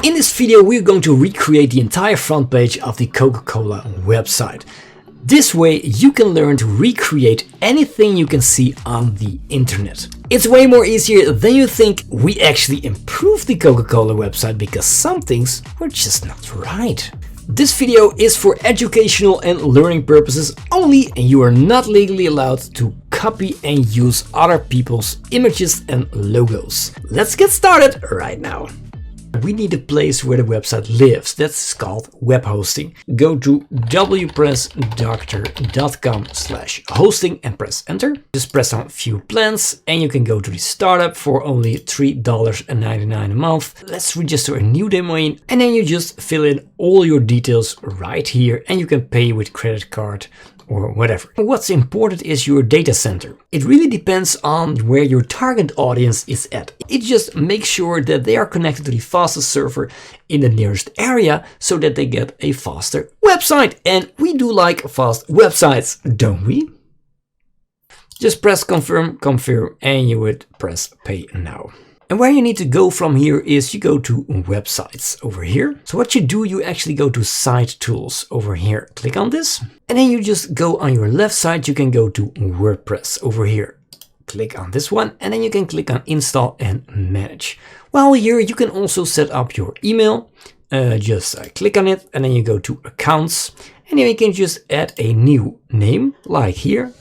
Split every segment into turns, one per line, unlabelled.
In this video we're going to recreate the entire front page of the Coca-Cola website. This way you can learn to recreate anything you can see on the internet. It's way more easier than you think. We actually improved the Coca-Cola website because some things were just not right. This video is for educational and learning purposes only, and you are not legally allowed to copy and use other people's images and logos. Let's get started right now. We need a place where the website lives. That's called web hosting. Go to wpressdoctor.com/hosting and press enter. Just press on view plans and you can go to the startup for only $3.99 a month. Let's register a new domain and then you just fill in all your details right here and you can pay with credit card or whatever. What's important is your data center. It really depends on where your target audience is at. It just makes sure that they are connected to the fastest server in the nearest area so that they get a faster website. And we do like fast websites, don't we? Just press confirm, and you would press pay now. And where you need to go from here is you go to websites over here. So what you do, you actually go to site tools over here. Click on this and then you just go on your left side. You can go to WordPress over here. Click on this one and then you can click on install and manage. While here you can also set up your email. Just click on it and then you go to accounts and then you can just add a new name like here.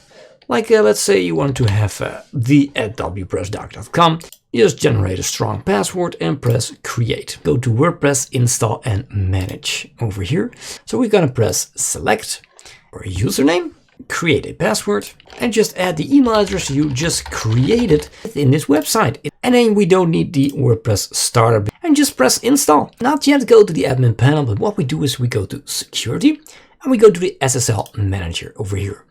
Like let's say you want to have the@wpressdoc.com. You just generate a strong password and press create. Go to WordPress, install and manage over here. So we're gonna press select or username, create a password and just add the email address you just created in this website. And then we don't need the WordPress starter and just press install. Not yet go to the admin panel, but what we do is we go to security and we go to the SSL manager over here.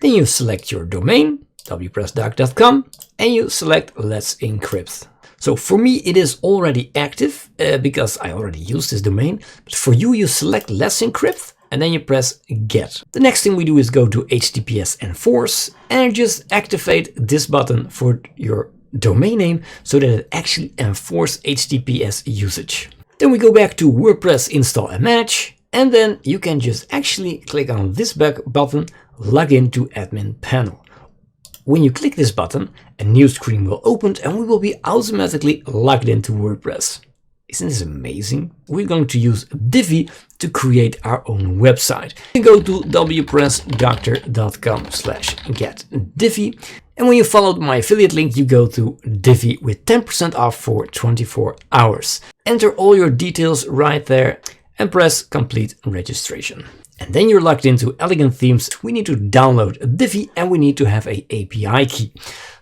Then you select your domain, wpressdoc.com, and you select Let's Encrypt. So for me, it is already active because I already used this domain. But for you, you select Let's Encrypt and then you press Get. The next thing we do is go to HTTPS Enforce and just activate this button for your domain name so that it actually enforces HTTPS usage. Then we go back to WordPress, install and manage. And then you can just actually click on this back button, log into admin panel. When you click this button, a new screen will open and we will be automatically logged into WordPress. Isn't this amazing? We're going to use Divi to create our own website. You go to wpressdoctor.com/get-divi. And when you followed my affiliate link, you go to Divi with 10% off for 24 hours. Enter all your details right there and press complete registration. And then you're logged into Elegant Themes. We need to download a Divi and we need to have an API key.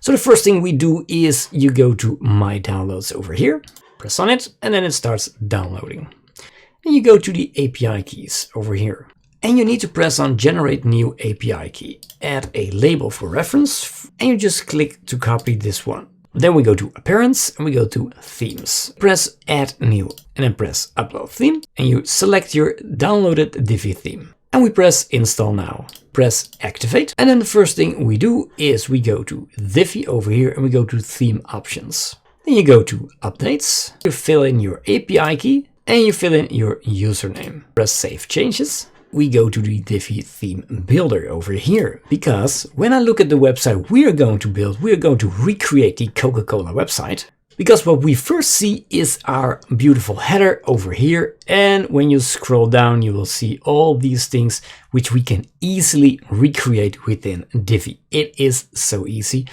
So the first thing we do is you go to My Downloads over here, press on it, and then it starts downloading. And you go to the API keys over here. And you need to press on Generate New API Key. Add a label for reference and you just click to copy this one. Then we go to Appearance and we go to Themes. Press Add New and then press Upload Theme and you select your downloaded Divi theme. And we press Install Now. Press Activate and then the first thing we do is we go to Divi over here and we go to Theme Options. Then you go to Updates, you fill in your API key and you fill in your username. Press Save Changes. We go to the Divi theme builder over here because when I look at the website we are going to build, we are going to recreate the Coca-Cola website. Because what we first see is our beautiful header over here. And when you scroll down, you will see all these things which we can easily recreate within Divi. It is so easy.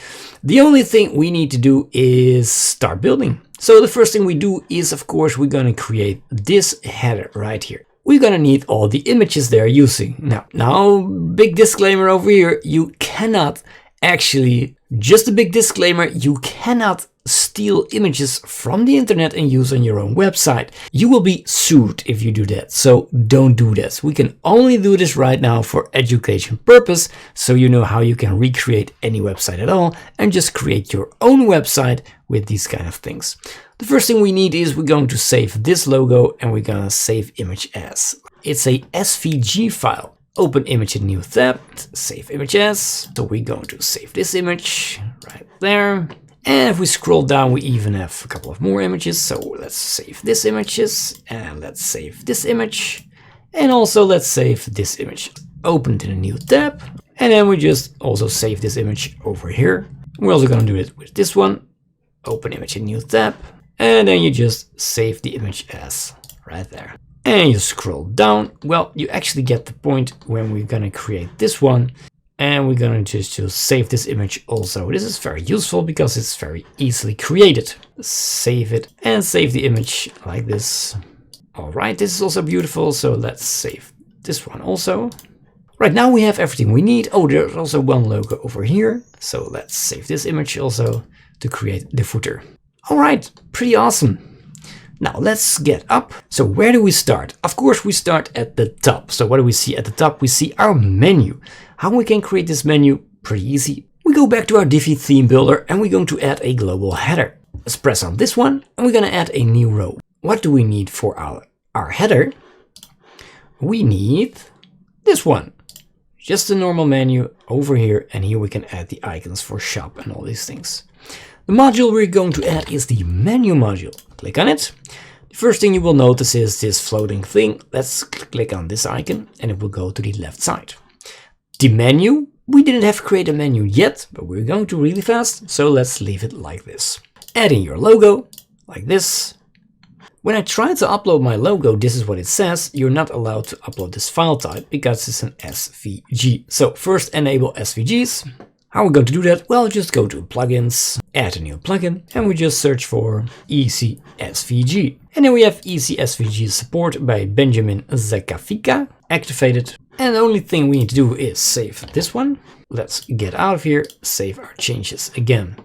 The only thing we need to do is start building. So the first thing we do is, of course, we're going to create this header right here. We're gonna need all the images they're using. Now, big disclaimer over here, you cannot actually, just a big disclaimer, you cannot steal images from the internet and use on your own website. You will be sued if you do that, so don't do this. We can only do this right now for education purpose, so you know how you can recreate any website at all and just create your own website with these kind of things. The first thing we need is we're going to save this logo and we're gonna save image as. It's a SVG file. Open image in new tab, save image as. So we're going to save this image right there. And if we scroll down, we even have a couple of more images. So let's save this images, and let's save this image, and also let's save this image. Open it in a new tab, and then we just also save this image over here. We're also going to do it with this one. Open image in new tab, and then you just save the image as right there. And you scroll down. Well, you actually get the point when we're going to create this one. And we're going to just save this image also. This is very useful because it's very easily created. Save it and save the image like this. All right, this is also beautiful. So let's save this one also. Right, now we have everything we need. Oh, there's also one logo over here. So let's save this image also to create the footer. All right, pretty awesome. Now let's get up. So where do we start? Of course, we start at the top. So what do we see at the top? We see our menu. How we can create this menu? Pretty easy. We go back to our Divi theme builder and we're going to add a global header. Let's press on this one and we're going to add a new row. What do we need for our header? We need this one. Just a normal menu over here, and here we can add the icons for shop and all these things. The module we're going to add is the menu module. Click on it. The first thing you will notice is this floating thing. Let's click on this icon and it will go to the left side. The menu, we didn't have to create a menu yet, but we're going to really fast, so let's leave it like this. Add in your logo, like this. When I try to upload my logo, this is what it says. You're not allowed to upload this file type because it's an SVG. So first enable SVGs. How are we going to do that? Well, just go to plugins, add a new plugin, and we just search for Easy SVG. And then we have Easy SVG support by Benjamin Zakafika activated. And the only thing we need to do is save this one. Let's get out of here, save our changes again.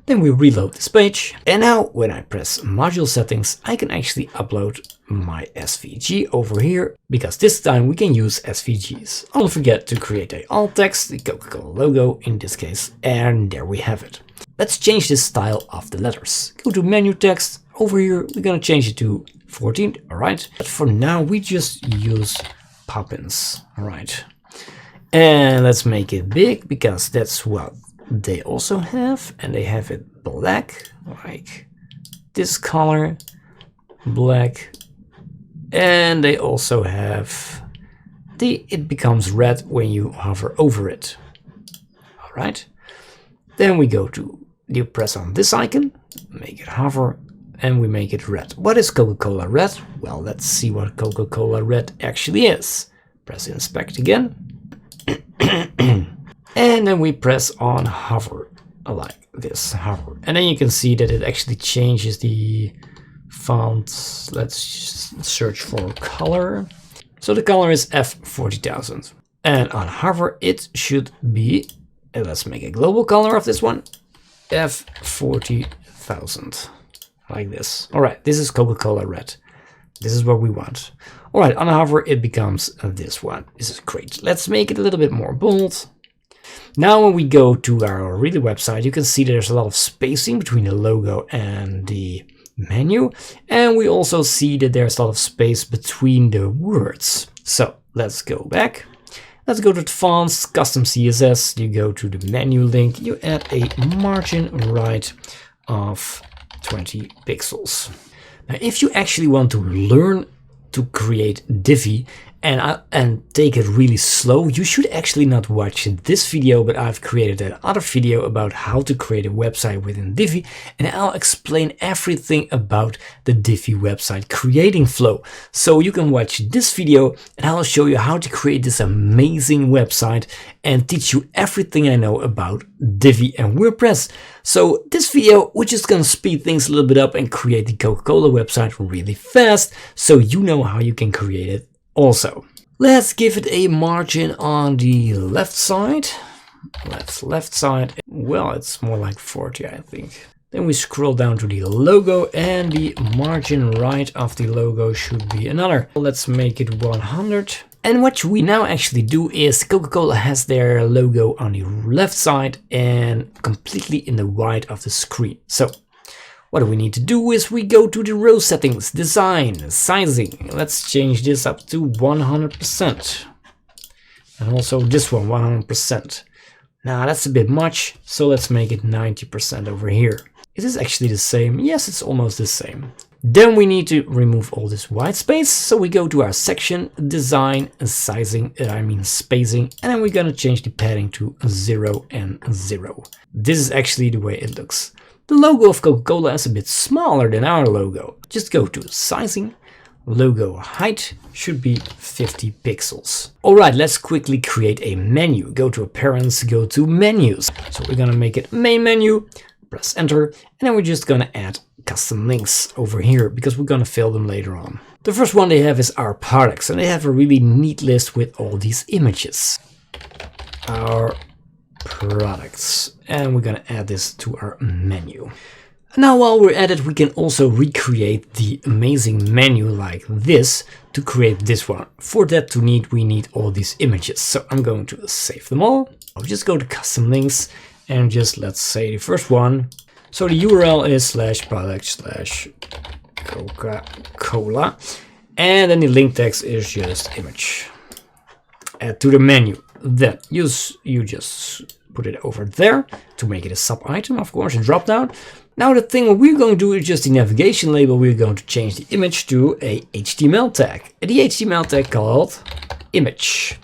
Then we reload this page. And now when I press module settings, I can actually upload my SVG over here, because this time we can use SVGs. Don't forget to create a alt text, the Coca-Cola logo in this case, and there we have it. Let's change the style of the letters. Go to menu text. Over here we're gonna change it to 14, alright. But for now we just use Poppins, alright. And let's make it big because that's what they also have, and they have it black, like this color, black, and they also have it becomes red when you hover over it. All right, then we go to, you press on this icon, make it hover, and we make it red. What is Coca-Cola red? Well, let's see what Coca-Cola red actually is. Press inspect again. And then we press on hover, like this, hover. And then you can see that it actually changes the font. Let's search for color. So the color is F40000. And on hover, it should be, and let's make a global color of this one, F40000, like this. All right, this is Coca-Cola red. This is what we want. All right, on hover, it becomes this one. This is great. Let's make it a little bit more bold. Now when we go to our Really website, you can see there's a lot of spacing between the logo and the menu. And we also see that there's a lot of space between the words. So let's go back. Let's go to the fonts, custom CSS. You go to the menu link. You add a margin right of 20 pixels. Now, if you actually want to learn to create Divi and take it really slow, you should actually not watch this video, but I've created another video about how to create a website within Divi, and I'll explain everything about the Divi website creating flow. So you can watch this video and I'll show you how to create this amazing website and teach you everything I know about Divi and WordPress. So this video, we're just gonna speed things a little bit up and create the Coca-Cola website really fast, so you know how you can create it also. Let's give it a margin on the left side. Left side. Well, it's more like 40, I think. Then we scroll down to the logo, and the margin right of the logo should be another. Let's make it 100. And what we now actually do is Coca-Cola has their logo on the left side and completely in the right of the screen. So what do we need to do is we go to the row settings, design, sizing. Let's change this up to 100%. And also this one, 100%. Nah, that's a bit much, so let's make it 90% over here. Is this actually the same? Yes, it's almost the same. Then we need to remove all this white space, so we go to our section, design, sizing, spacing, and then we're gonna change the padding to 0 and 0. This is actually the way it looks. The logo of Coca-Cola is a bit smaller than our logo. Just go to sizing, logo height should be 50 pixels. Alright, let's quickly create a menu. Go to appearance, go to menus. So we're gonna make it main menu, press enter, and then we're just gonna add custom links over here because we're gonna fill them later on. The first one they have is our products, and they have a really neat list with all these images. Our products, and we're gonna add this to our menu. Now while we're at it, we can also recreate the amazing menu like this to create this one. For that we need all these images, so I'm going to save them all. I'll just go to custom links and just let's say the first one. So the URL is /product/Coca-Cola, and then the link text is just image. Add to the menu. Then you just put it over there to make it a sub item, of course, a drop down. Now the thing what we're going to do is just the navigation label. We're going to change the image to a HTML tag. The HTML tag called image.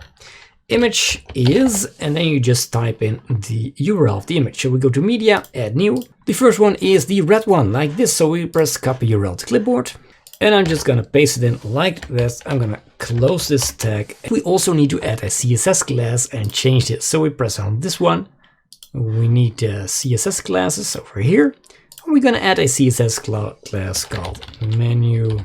Image is, and then you just type in the URL of the image. So we go to media, add new. The first one is the red one, like this. So we press copy URL to clipboard. And I'm just gonna paste it in like this. I'm gonna close this tag. We also need to add a CSS class and change it. So we press on this one. We need CSS classes over here. And we're gonna add a CSS class called menu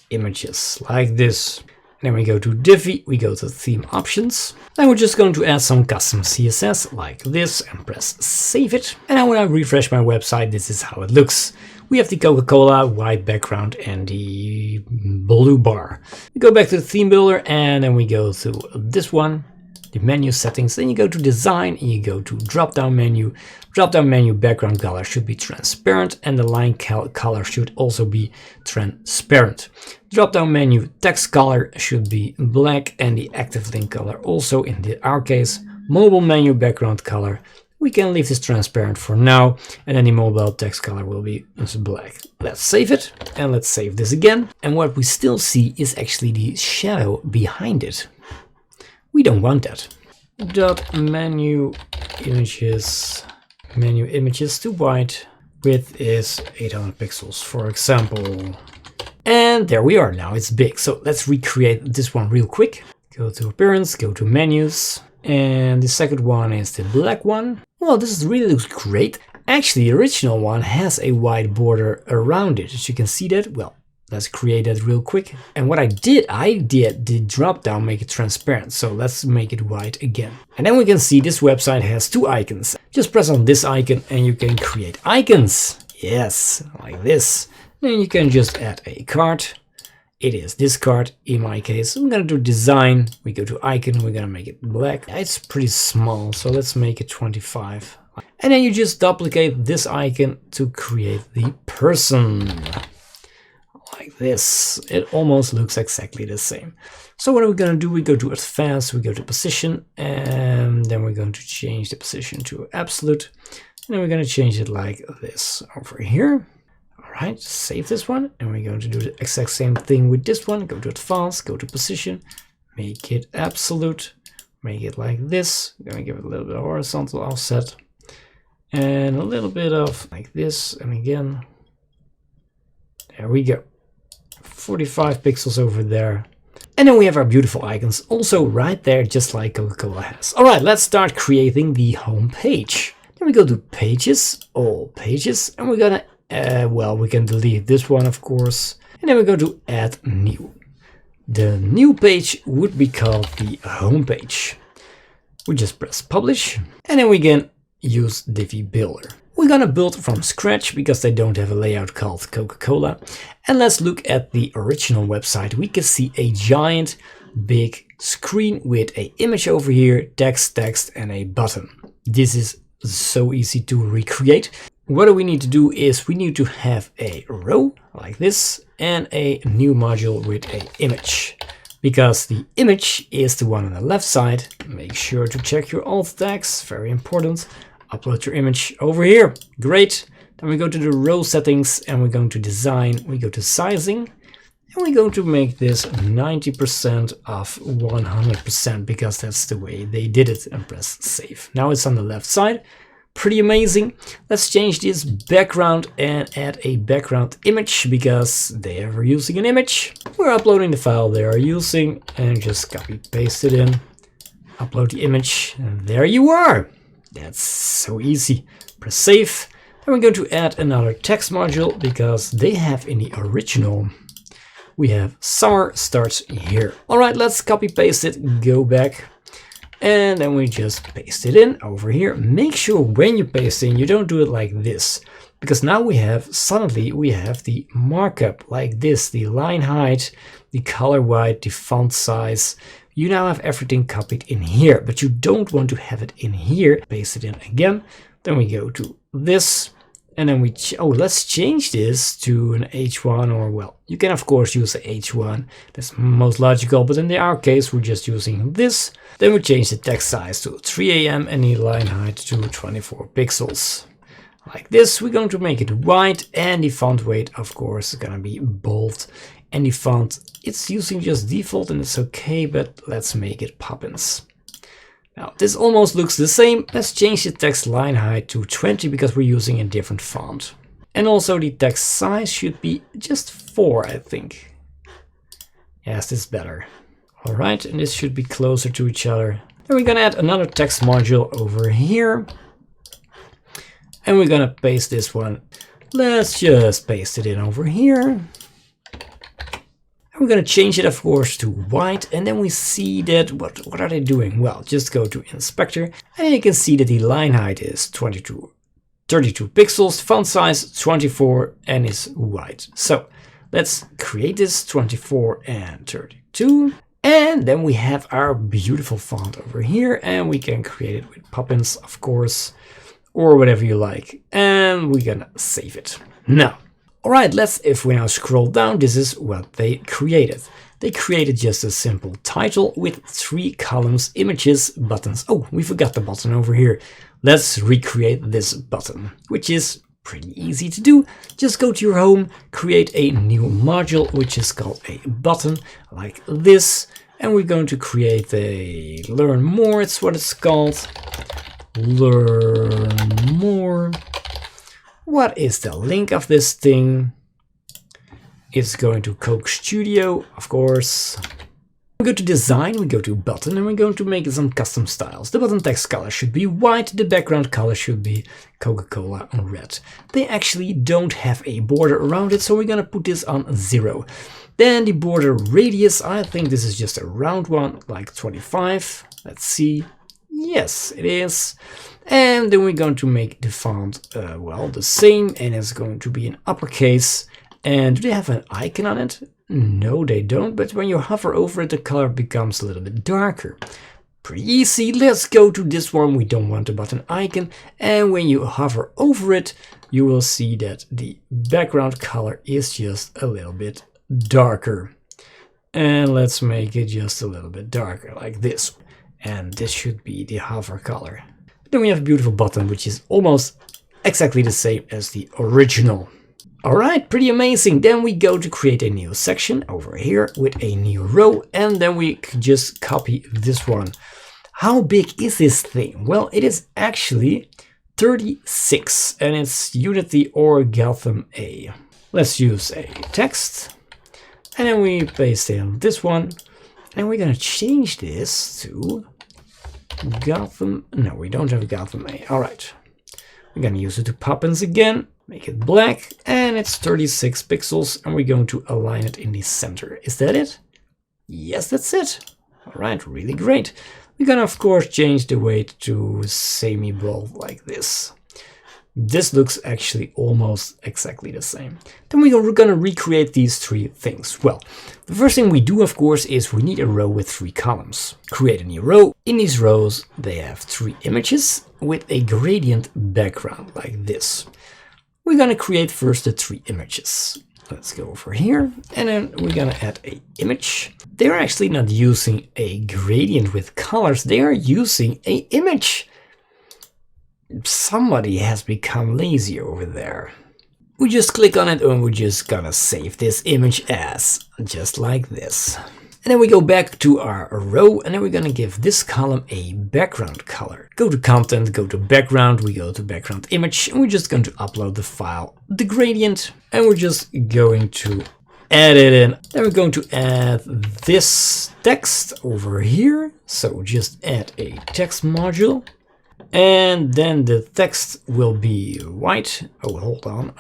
images, like this. Then we go to Divi, we go to theme options. Then we're just going to add some custom CSS like this and press save it. And now when I refresh my website, this is how it looks. We have the Coca-Cola white background and the blue bar. We go back to the theme builder and then we go to this one, the menu settings. Then you go to design and you go to drop down menu. Drop down menu background color should be transparent and the line color should also be transparent. Drop down menu text color should be black and the active link color also in our case. Mobile menu background color, we can leave this transparent for now, and then the mobile text color will be black. Let's save it and let's save this again. And what we still see is actually the shadow behind it. We don't want that. Menu images to white, width is 800 pixels, for example. And there we are, now it's big. So let's recreate this one real quick. Go to appearance, go to menus. And the second one is the black one. Well, this really looks great. Actually, the original one has a white border around it. As you can see that, well, let's create that real quick. And what I did the drop down, make it transparent. So let's make it white again. And then we can see this website has two icons. Just press on this icon and you can create icons. Yes, like this. Then you can just add a card. It is this card in my case. I'm gonna do design. We go to icon. We're gonna make it black. It's pretty small, so let's make it 25. And then you just duplicate this icon to create the person. Like this. It almost looks exactly the same. So what are we gonna do? We go to advanced. We go to position, and then we're going to change the position to absolute. And then we're gonna change it like this over here. Alright, save this one, and we're going to do the exact same thing with this one. Go to advanced, go to position, make it absolute, make it like this. I'm gonna give it a little bit of horizontal offset, and a little bit of like this, and again, there we go. 45 pixels over there. And then we have our beautiful icons also right there, just like Coca-Cola has. Alright, let's start creating the home page. Then we go to pages, all pages, and we're gonna well, we can delete this one, of course. And then we go to add new. The new page would be called the home page. We just press publish, and then we can use Divi Builder. We're gonna build from scratch because they don't have a layout called Coca-Cola. And let's look at the original website. We can see a giant big screen with an image over here, text, and a button. This is so easy to recreate. What we need to do is we need to have a row like this and a new module with an image, because the image is the one on the left side. Make sure to check your alt tags, very important. Upload your image over here, great. Then we go to the row settings and we're going to design, we go to sizing, and we're going to make this 90% of 100% because that's the way they did it, and press save. Now it's on the left side. Pretty amazing. Let's change this background and add a background image because they are using an image. We're uploading the file they are using and just copy paste it in. Upload the image and there you are. That's so easy. Press save. Then we're going to add another text module because they have in the original, we have summer starts here. All right, let's copy paste it, go back. And then we just paste it in over here. Make sure when you paste in, you don't do it like this, because now we have, suddenly we have the markup like this, the line height, the color white, the font size. You now have everything copied in here, but you don't want to have it in here. Paste it in again. Then we go to this. And then let's change this to an H1, or well, you can of course use the H1. That's most logical, but in our case, we're just using this. Then we change the text size to 3 AM and the line height to 24 pixels. Like this, we're going to make it white, and the font weight, of course, is gonna be bold. And the font, it's using just default and it's okay, but let's make it Poppins. Now, this almost looks the same. Let's change the text line height to 20 because we're using a different font. And also the text size should be just 4, I think. Yes, this is better. All right, and this should be closer to each other. Then we're gonna add another text module over here. And we're gonna paste this one. Let's just paste it in over here. We're going to change it, of course, to white, and then we see that, what are they doing? Well, just go to Inspector, and you can see that the line height is 32 pixels, font size 24, and is white. So let's create this 24 and 32, and then we have our beautiful font over here, and we can create it with Poppins, of course, or whatever you like, and we're gonna save it. Now, alright, if we now scroll down, this is what they created. They created just a simple title with 3 columns, images, buttons. Oh, we forgot the button over here. Let's recreate this button, which is pretty easy to do. Just go to your home, create a new module, which is called a button, like this. And we're going to create a learn more, it's what it's called. Learn more. What is the link of this thing? It's going to Coke Studio, of course. We go to design, we go to button, and we're going to make some custom styles. The button text color should be white, the background color should be Coca-Cola red. They actually don't have a border around it, so we're gonna put this on 0. Then the border radius, I think this is just a round one, like 25. Let's see. Yes, it is. And then we're going to make the font, well, the same, and it's going to be in uppercase. And do they have an icon on it? No, they don't, but when you hover over it, the color becomes a little bit darker. Pretty easy. Let's go to this one. We don't want the button icon. And when you hover over it, you will see that the background color is just a little bit darker. And let's make it just a little bit darker, like this. And this should be the hover color. Then we have a beautiful button, which is almost exactly the same as the original. Alright, pretty amazing. Then we go to create a new section over here with a new row, and then we just copy this one. How big is this thing? Well, it is actually 36, and it's Unity or Gotham A. Let's use a text, and then we paste in this one, and we're gonna change this to Gotham. No, we don't have Gotham A. All right, we're gonna use it to Poppins again. Make it black, and it's 36 pixels, and we're going to align it in the center. Is that it? Yes, that's it. All right, really great. We're gonna, of course, change the weight to semi-bold like this. This looks actually almost exactly the same. Then we're gonna recreate these 3 things. Well, the first thing we do, of course, is we need a row with 3 columns. Create a new row. In these rows, they have 3 images with a gradient background like this. We're gonna create first the 3 images. Let's go over here, and then we're gonna add an image. They're actually not using a gradient with colors, they are using an image. Somebody has become lazy over there. We just click on it and we're just gonna save this image as just like this. And then we go back to our row, and then we're gonna give this column a background color. Go to content, go to background, we go to background image, and we're just going to upload the file, the gradient, and we're just going to add it in. Then we're going to add this text over here. So just add a text module. And then the text will be white. Oh, hold on,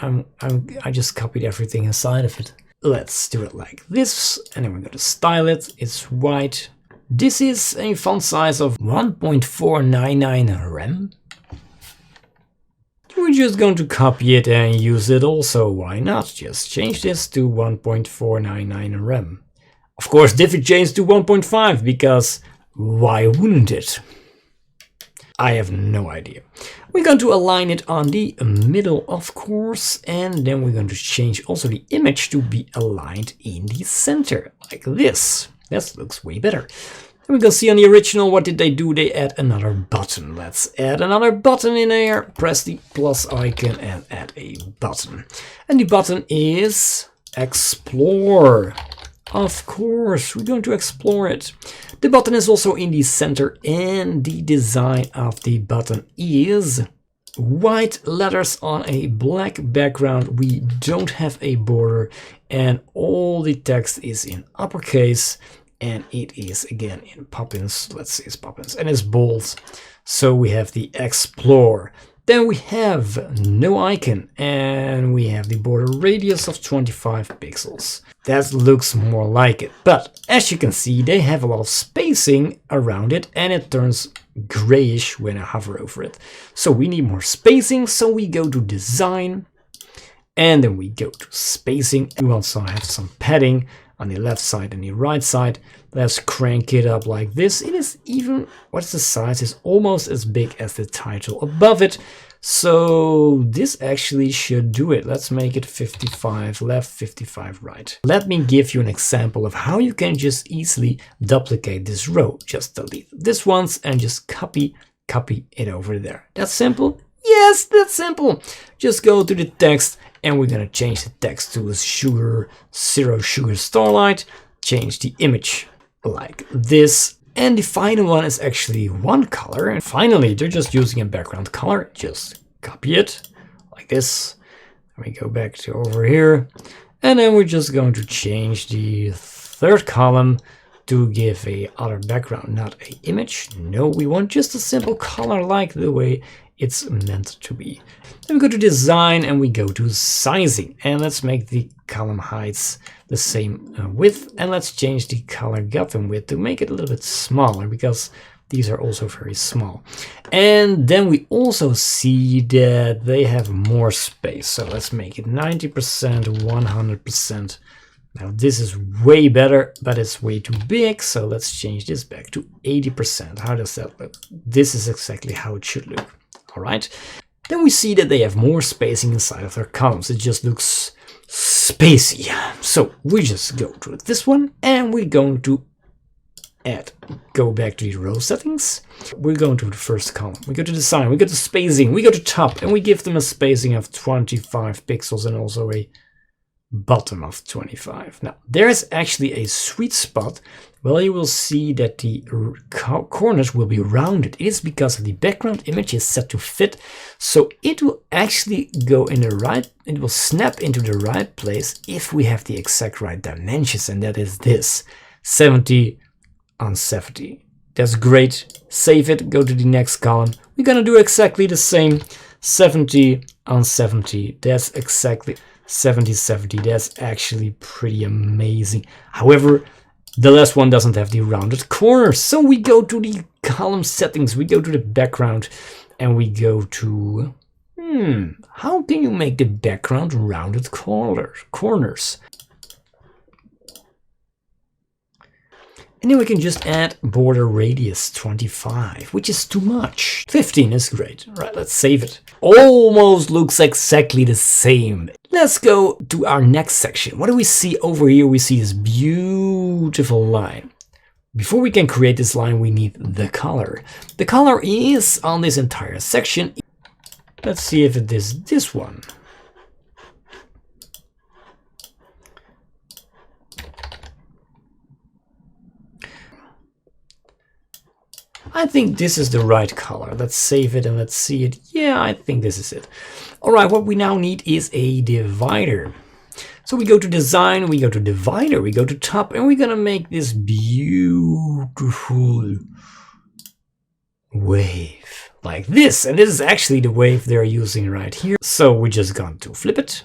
I just copied everything inside of it. Let's do it like this, and then we're going to style it. It's white. This is a font size of 1.499 rem. We're just going to copy it and use it also. Why not? Just change this to 1.499 rem. Of course, Diffie changed to 1.5 because why wouldn't it? I have no idea. We're going to align it on the middle, of course, and then we're going to change also the image to be aligned in the center, like this. That looks way better. And we can see on the original, what did they do? They add another button. Let's add another button in there. Press the plus icon and add a button. And the button is Explore. Of course, we're going to explore it. The button is also in the center, and the design of the button is white letters on a black background. We don't have a border, and all the text is in uppercase, and it is again in Poppins. Let's see, it's Poppins, and it's bold. So we have the Explore. Then we have no icon, and we have the border radius of 25 pixels. That looks more like it, but as you can see, they have a lot of spacing around it, and it turns grayish when I hover over it. So we need more spacing, so we go to design, and then we go to spacing. We also have some padding on the left side and the right side. Let's crank it up like this. It is even, what's the size? It's almost as big as the title above it. So this actually should do it. Let's make it 55 left, 55 right. Let me give you an example of how you can just easily duplicate this row. Just delete this once and just copy it over there. That's simple? Yes, that's simple. Just go to the text, and we're gonna change the text to a sugar, zero sugar starlight. Change the image like this. And the final one is actually one color. And finally, they're just using a background color. Just copy it like this. And we go back to over here. And then we're just going to change the third column to give a other background, not an image. No, we want just a simple color like the way it's meant to be. Then we go to design, and we go to sizing, and let's make the column heights the same width, and let's change the color bottom width to make it a little bit smaller, because these are also very small. And then we also see that they have more space, so let's make it 90%, 100%. Now this is way better, but it's way too big, so let's change this back to 80%. How does that look? This is exactly how it should look. All right. Then we see that they have more spacing inside of their columns. It just looks spacey. So we just go to this one, and we're going to go back to the row settings. We're going to the first column. We go to design, we go to spacing, we go to top, and we give them a spacing of 25 pixels and also a bottom of 25. Now, there is actually a sweet spot. Well, you will see that the corners will be rounded. It is because the background image is set to fit, so it will actually go in the right, it will snap into the right place if we have the exact right dimensions, and that is this 70 on 70. That's great. Save it, go to the next column. We're gonna do exactly the same. 70 on 70. That's exactly 70/70. That's actually pretty amazing. However, the last one doesn't have the rounded corners. So we go to the column settings, we go to the background, and we go to, how can you make the background rounded corners? And then we can just add border radius 25, which is too much. 15 is great. Right, let's save it. Almost looks exactly the same. Let's go to our next section. What do we see over here? We see this beautiful line. Before we can create this line, we need the color. The color is on this entire section. Let's see if it is this one. I think this is the right color. Let's save it and let's see it. Yeah, I think this is it. All right, what we now need is a divider. So we go to design, we go to divider, we go to top, and we're gonna make this beautiful wave like this. And this is actually the wave they're using right here. So we're just going to flip it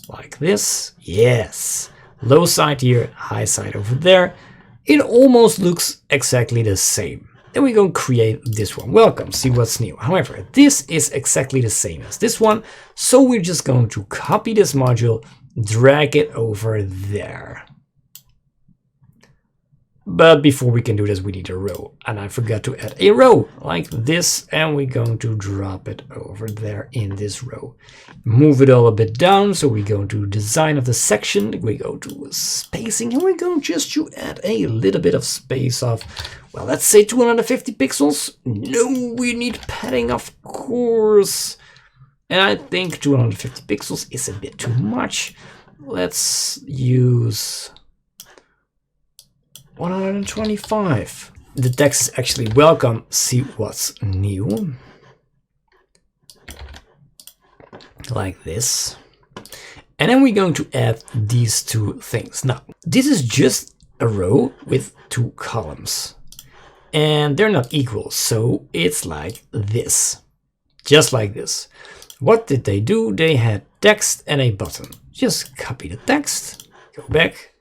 like this. Yes, low side here, high side over there. It almost looks exactly the same. Then we're going to create this one. Welcome, see what's new. However, this is exactly the same as this one. So we're just going to copy this module, drag it over there. But before we can do this, we need a row. And I forgot to add a row like this. And we're going to drop it over there in this row. Move it all a bit down. So we go to design of the section. We go to spacing. And we're going just to add a little bit of space of, well, let's say 250 pixels. No, we need padding, of course. And I think 250 pixels is a bit too much. Let's use 125. The text is actually welcome, see what's new. Like this. And then we're going to add these two things. Now, this is just a row with two columns. And they're not equal, so it's like this. Just like this. What did they do? They had text and a button. Just copy the text, go back,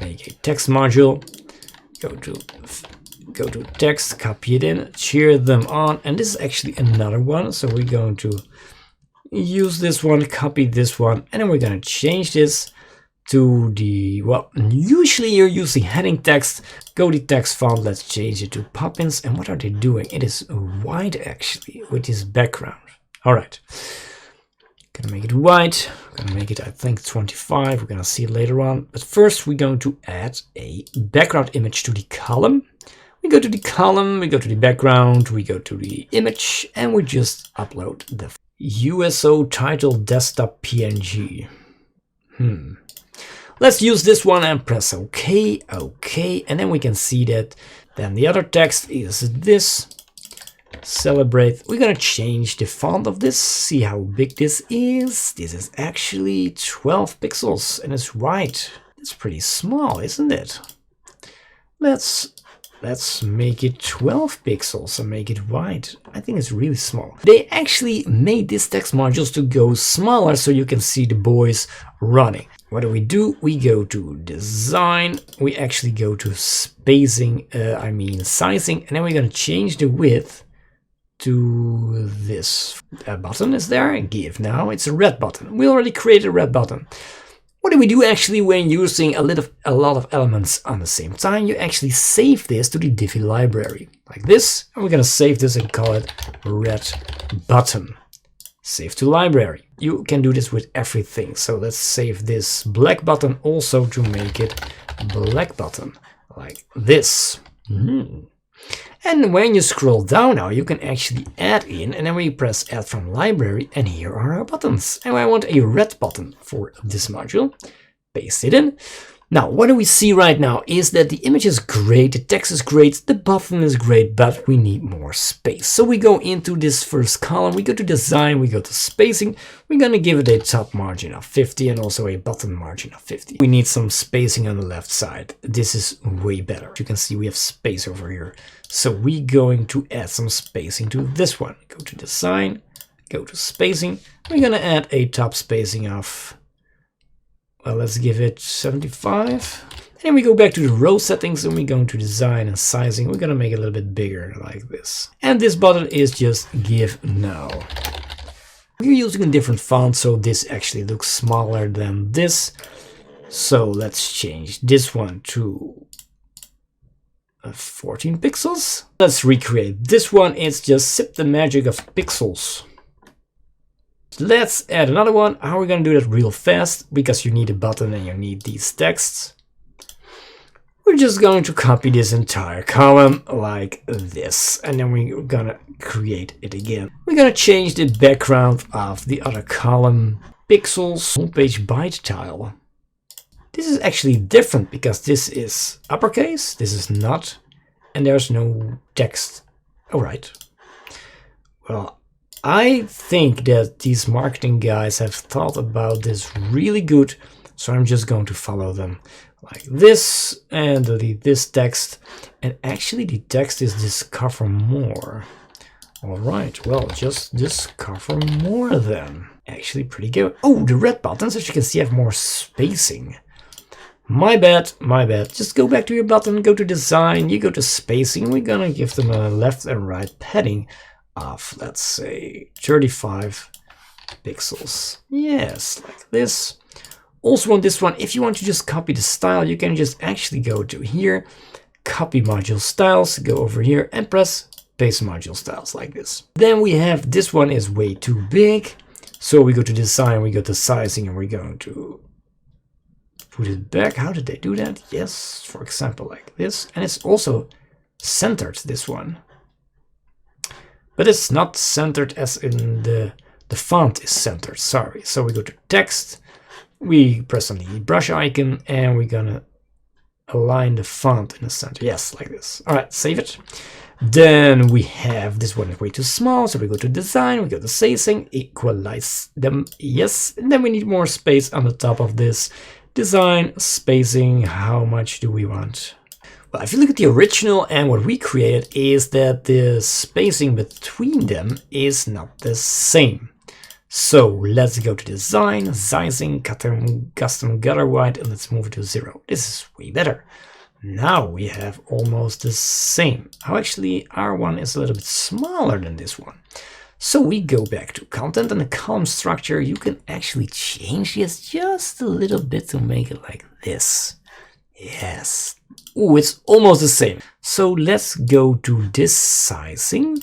make a text module, go to text, copy it in, cheer them on, and this is actually another one. So we're going to use this one, copy this one, and then we're going to change this to the, well, usually you're using heading text. Go to text font, let's change it to Poppins. And what are they doing? It is white actually with this background. All right, gonna make it white. Gonna make it, I think, 25. We're gonna see it later on. But first, we're going to add a background image to the column. We go to the column, we go to the background, we go to the image, and we just upload the USO title desktop PNG. Let's use this one and press OK, OK, and then we can see that then the other text is this. Celebrate. We're gonna change the font of this, see how big this is. This is actually 12 pixels and it's white. It's pretty small, isn't it? Let's make it 12 pixels and make it white. I think it's really small. They actually made these text modules to go smaller so you can see the boys running. What do? We go to design. We actually go to spacing, sizing, and then we're gonna change the width to this. Button is there, give now, it's a red button. We already created a red button. What do we do actually when using a lot of elements on the same time? You actually save this to the Divi library, like this, and we're gonna save this and call it red button. Save to library. You can do this with everything, so let's save this black button also to make it black button, like this. And when you scroll down now, you can actually add in, and then we press add from library, and here are our buttons. And I want a red button for this module. Paste it in. Now, what do we see right now is that the image is great, the text is great, the button is great, but we need more space. So we go into this first column, we go to design, we go to spacing. We're gonna give it a top margin of 50 and also a bottom margin of 50. We need some spacing on the left side. This is way better. You can see we have space over here. So we're going to add some spacing to this one. Go to design, go to spacing. We're gonna add a top spacing of, well, let's give it 75. And we go back to the row settings and we go to design and sizing. We're gonna make it a little bit bigger like this. And this button is just give now. We're using a different font, so this actually looks smaller than this. So let's change this one to 14 pixels. Let's recreate this one. It's just sip the magic of pixels. Let's add another one. How are we going to do that real fast? Because you need a button and you need these texts. We're just going to copy this entire column like this. And then we're going to create it again. We're going to change the background of the other column. Pixels, homepage byte tile. This is actually different because this is uppercase, this is not, and there's no text. Alright. Well, I think that these marketing guys have thought about this really good, so I'm just going to follow them like this and delete this text. And actually the text is discover more. Alright, well, just discover more then. Actually pretty good. Oh, the red buttons, as you can see, have more spacing. My bad, my bad. Just go back to your button, go to design, you go to spacing. We're gonna give them a left and right padding of, let's say, 35 pixels. Yes, like this. Also on this one, if you want to just copy the style, you can just actually go to here, copy module styles, go over here and press paste module styles like this. Then we have, this one is way too big. So we go to design, we go to sizing, and we're going to put it back. How did they do that? Yes, for example, like this. And it's also centered, this one. But it's not centered as in the font is centered, sorry. So we go to text, we press on the brush icon, and we're gonna align the font in the center. Yes, like this. All right, save it. Then we have this one is way too small, so we go to design, we go to spacing, equalize them, yes, and then we need more space on the top of this. Design, spacing, how much do we want? Well, if you look at the original and what we created is that the spacing between them is not the same. So let's go to design, sizing, custom gutter weight, and let's move it to 0. This is way better. Now we have almost the same. Oh, actually, our one is a little bit smaller than this one. So we go back to content and the column structure. You can actually change this just a little bit to make it like this. Yes. Oh, it's almost the same. So let's go to this sizing.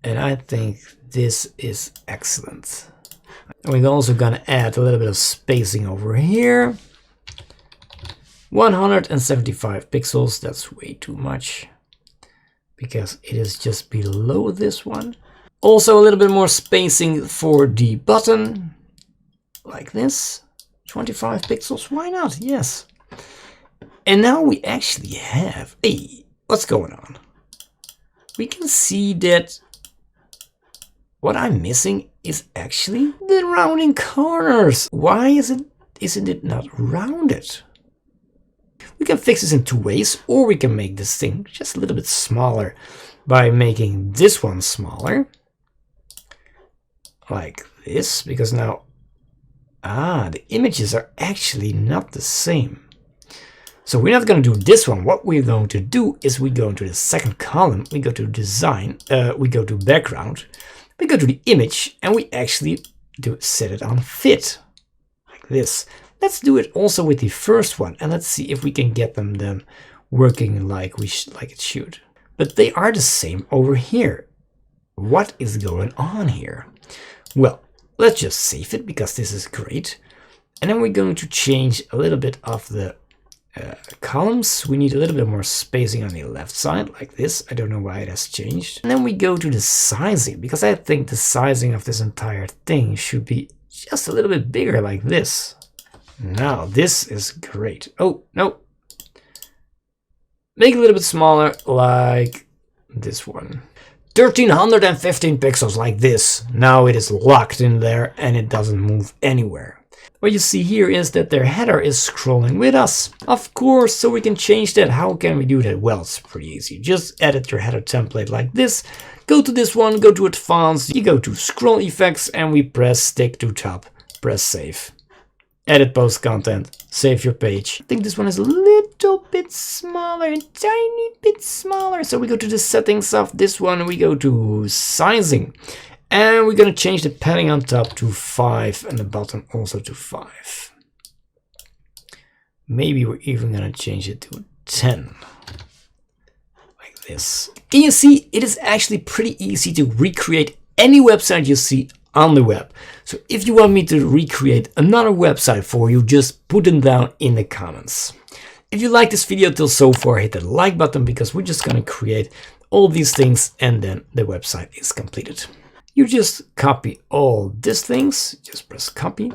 And I think this is excellent. And we're also going to add a little bit of spacing over here. 175 pixels, that's way too much, because it is just below this one. Also a little bit more spacing for the button, like this. 25 pixels, why not? Yes. And now we actually have, hey, what's going on? We can see that what I'm missing is actually the rounding corners. Why isn't it not rounded? We can fix this in two ways, or we can make this thing just a little bit smaller by making this one smaller. Like this, because now, the images are actually not the same. So we're not going to do this one. What we're going to do is we go into the second column, we go to design, we go to background, we go to the image, and we actually set it on fit, like this. Let's do it also with the first one, and let's see if we can get them then working like it should. But they are the same over here. What is going on here? Well, let's just save it because this is great. And then we're going to change a little bit of the columns. We need a little bit more spacing on the left side, like this. I don't know why it has changed. And then we go to the sizing, because I think the sizing of this entire thing should be just a little bit bigger, like this. Now, this is great. Oh, no. Make it a little bit smaller, like this one. 1315 pixels, like this. Now it is locked in there and it doesn't move anywhere. What you see here is that their header is scrolling with us. Of course, so we can change that. How can we do that? Well, it's pretty easy. Just edit your header template like this. Go to this one, go to advanced, you go to scroll effects, and we press stick to top. Press save. Edit post content, save your page. I think this one is a little bit smaller, a tiny bit smaller. So we go to the settings of this one, we go to sizing. And we're going to change the padding on top to 5 and the bottom also to 5. Maybe we're even going to change it to 10. Like this. And you see, it is actually pretty easy to recreate any website you see on the web. So if you want me to recreate another website for you, just put them down in the comments. If you like this video till so far, hit the like button, because we're just gonna create all these things and then the website is completed. You just copy all these things, just press copy.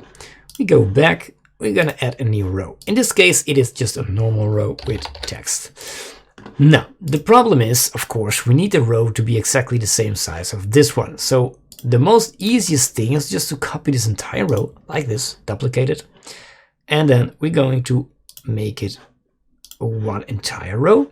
We go back, we're gonna add a new row. In this case, it is just a normal row with text. Now, the problem is, of course, we need the row to be exactly the same size of this one. So the most easiest thing is just to copy this entire row like this, duplicate it, and then we're going to make it one entire row.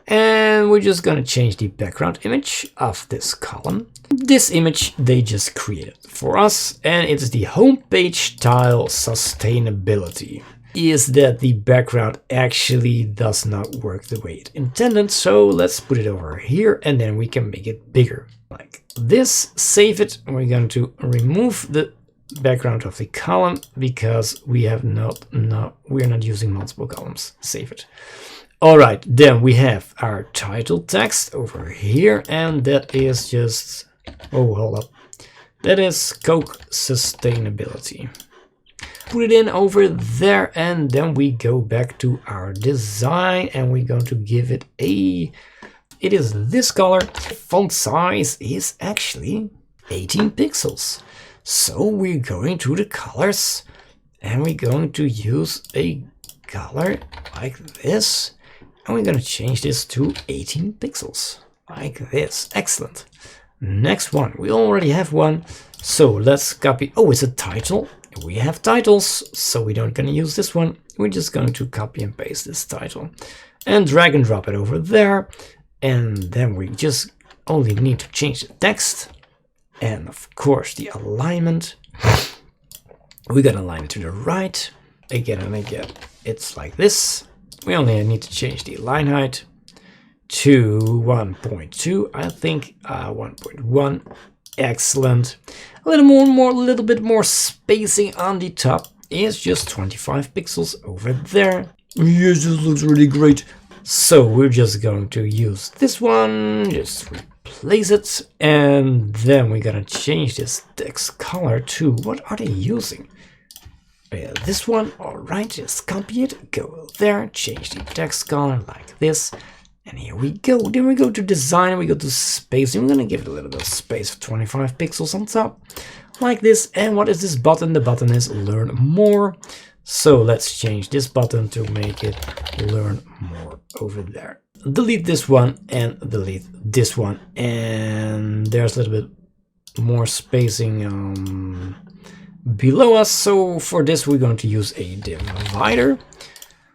And we're just going to change the background image of this column. This image they just created for us, and it's the homepage tile sustainability. Is that the background actually does not work the way it intended, so let's put it over here and then we can make it bigger like this. Save it. We're going to remove the background of the column because we're not using multiple columns. Save it. All right, then we have our title text over here, and that is just, oh, hold up, that is Coke Sustainability. Put it in over there, and then we go back to our design and we're going to give it it is this color. Font size is actually 18 pixels. So we're going to the colors and we're going to use a color like this. And we're going to change this to 18 pixels like this. Excellent. Next one. We already have one. So let's copy. Oh, it's a title. We have titles, so we don't going to use this one. We're just going to copy and paste this title and drag and drop it over there. And then we just only need to change the text. And of course the alignment. We're going to align it to the right. Again and again. It's like this. We only need to change the line height to 1.2. I think 1.1. Excellent. A little bit more spacing on the top. It's just 25 pixels over there. Yes, this looks really great. So we're just going to use this one, just replace it, and then we're gonna change this text color to, what are they using? This one. All right, just copy it, go there, change the text color like this. And here we go. Then we go to design, we go to spacing. We're gonna give it a little bit of space of 25 pixels on top, like this. And what is this button? The button is learn more. So let's change this button to make it learn more over there. Delete this one and delete this one. And there's a little bit more spacing below us. So for this, we're going to use a divider.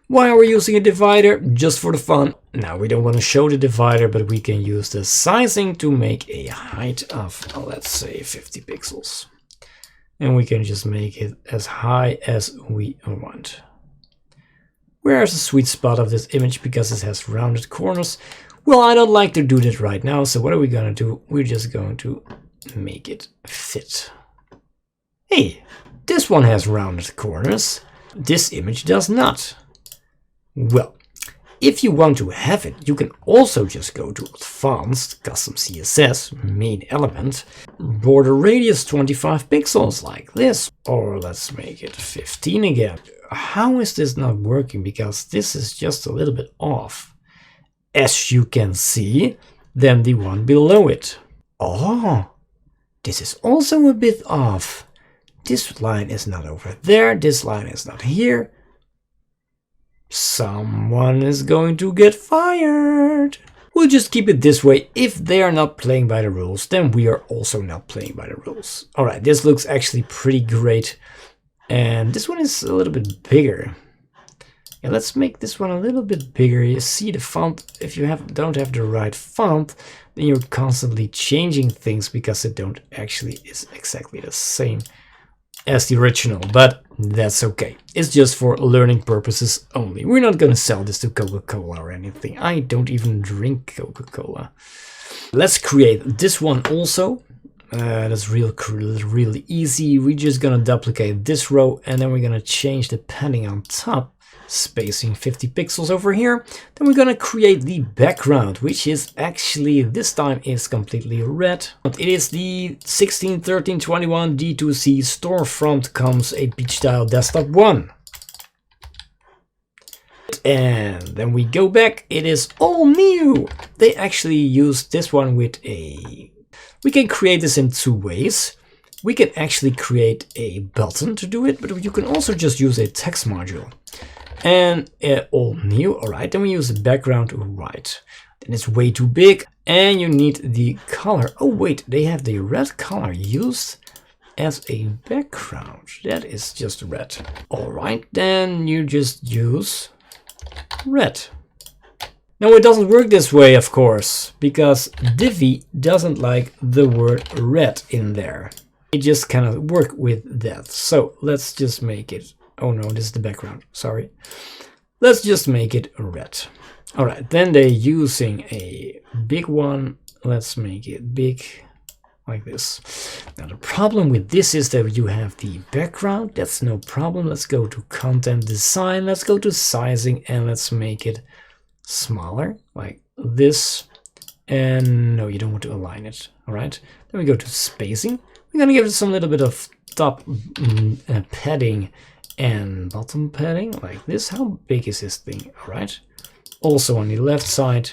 Why are we using a divider? Just for the fun. Now we don't want to show the divider, but we can use the sizing to make a height of, let's say, 50 pixels. And we can just make it as high as we want. Where's the sweet spot of this image? Because it has rounded corners. Well, I don't like to do that right now. So what are we going to do? We're just going to make it fit. Hey, this one has rounded corners. This image does not. Well, if you want to have it, you can also just go to Advanced, Custom CSS, Main Element, border radius 25 pixels like this. Or let's make it 15 again. How is this not working? Because this is just a little bit off, as you can see, than the one below it. Oh, this is also a bit off. This line is not over there, this line is not here. Someone is going to get fired. We'll just keep it this way. If they are not playing by the rules, then we are also not playing by the rules. All right, this looks actually pretty great. And this one is a little bit bigger. Yeah, let's make this one a little bit bigger. You see the font, if you don't have the right font, then you're constantly changing things because it don't actually is exactly the same as the original, but that's okay. It's just for learning purposes only. We're not gonna sell this to Coca-Cola or anything. I don't even drink Coca-Cola. Let's create this one also. That's really easy. We're just gonna duplicate this row and then we're gonna change the padding on top, spacing 50 pixels over here. Then we're gonna create the background, which is actually this time is completely red. It is the 161321 D2C storefront comes 8-bit style desktop 1. And then we go back, it is all new. They actually used this one with a... We can create this in two ways. We can actually create a button to do it, but you can also just use a text module. And all new, alright, then we use the background white. Then it's way too big, and you need the color. Oh wait, they have the red color used as a background. That is just red. Alright, then you just use red. Now it doesn't work this way, of course, because Divi doesn't like the word red in there. It just cannot work with that. So let's just make it... Oh no, this is the background, sorry. Let's just make it red. Alright, then they're using a big one. Let's make it big, like this. Now the problem with this is that you have the background. That's no problem. Let's go to content design. Let's go to sizing and let's make it smaller, like this. And no, you don't want to align it. Alright, then we go to spacing. We're gonna give it some little bit of top padding and bottom padding, like this. How big is this thing? Alright, also on the left side,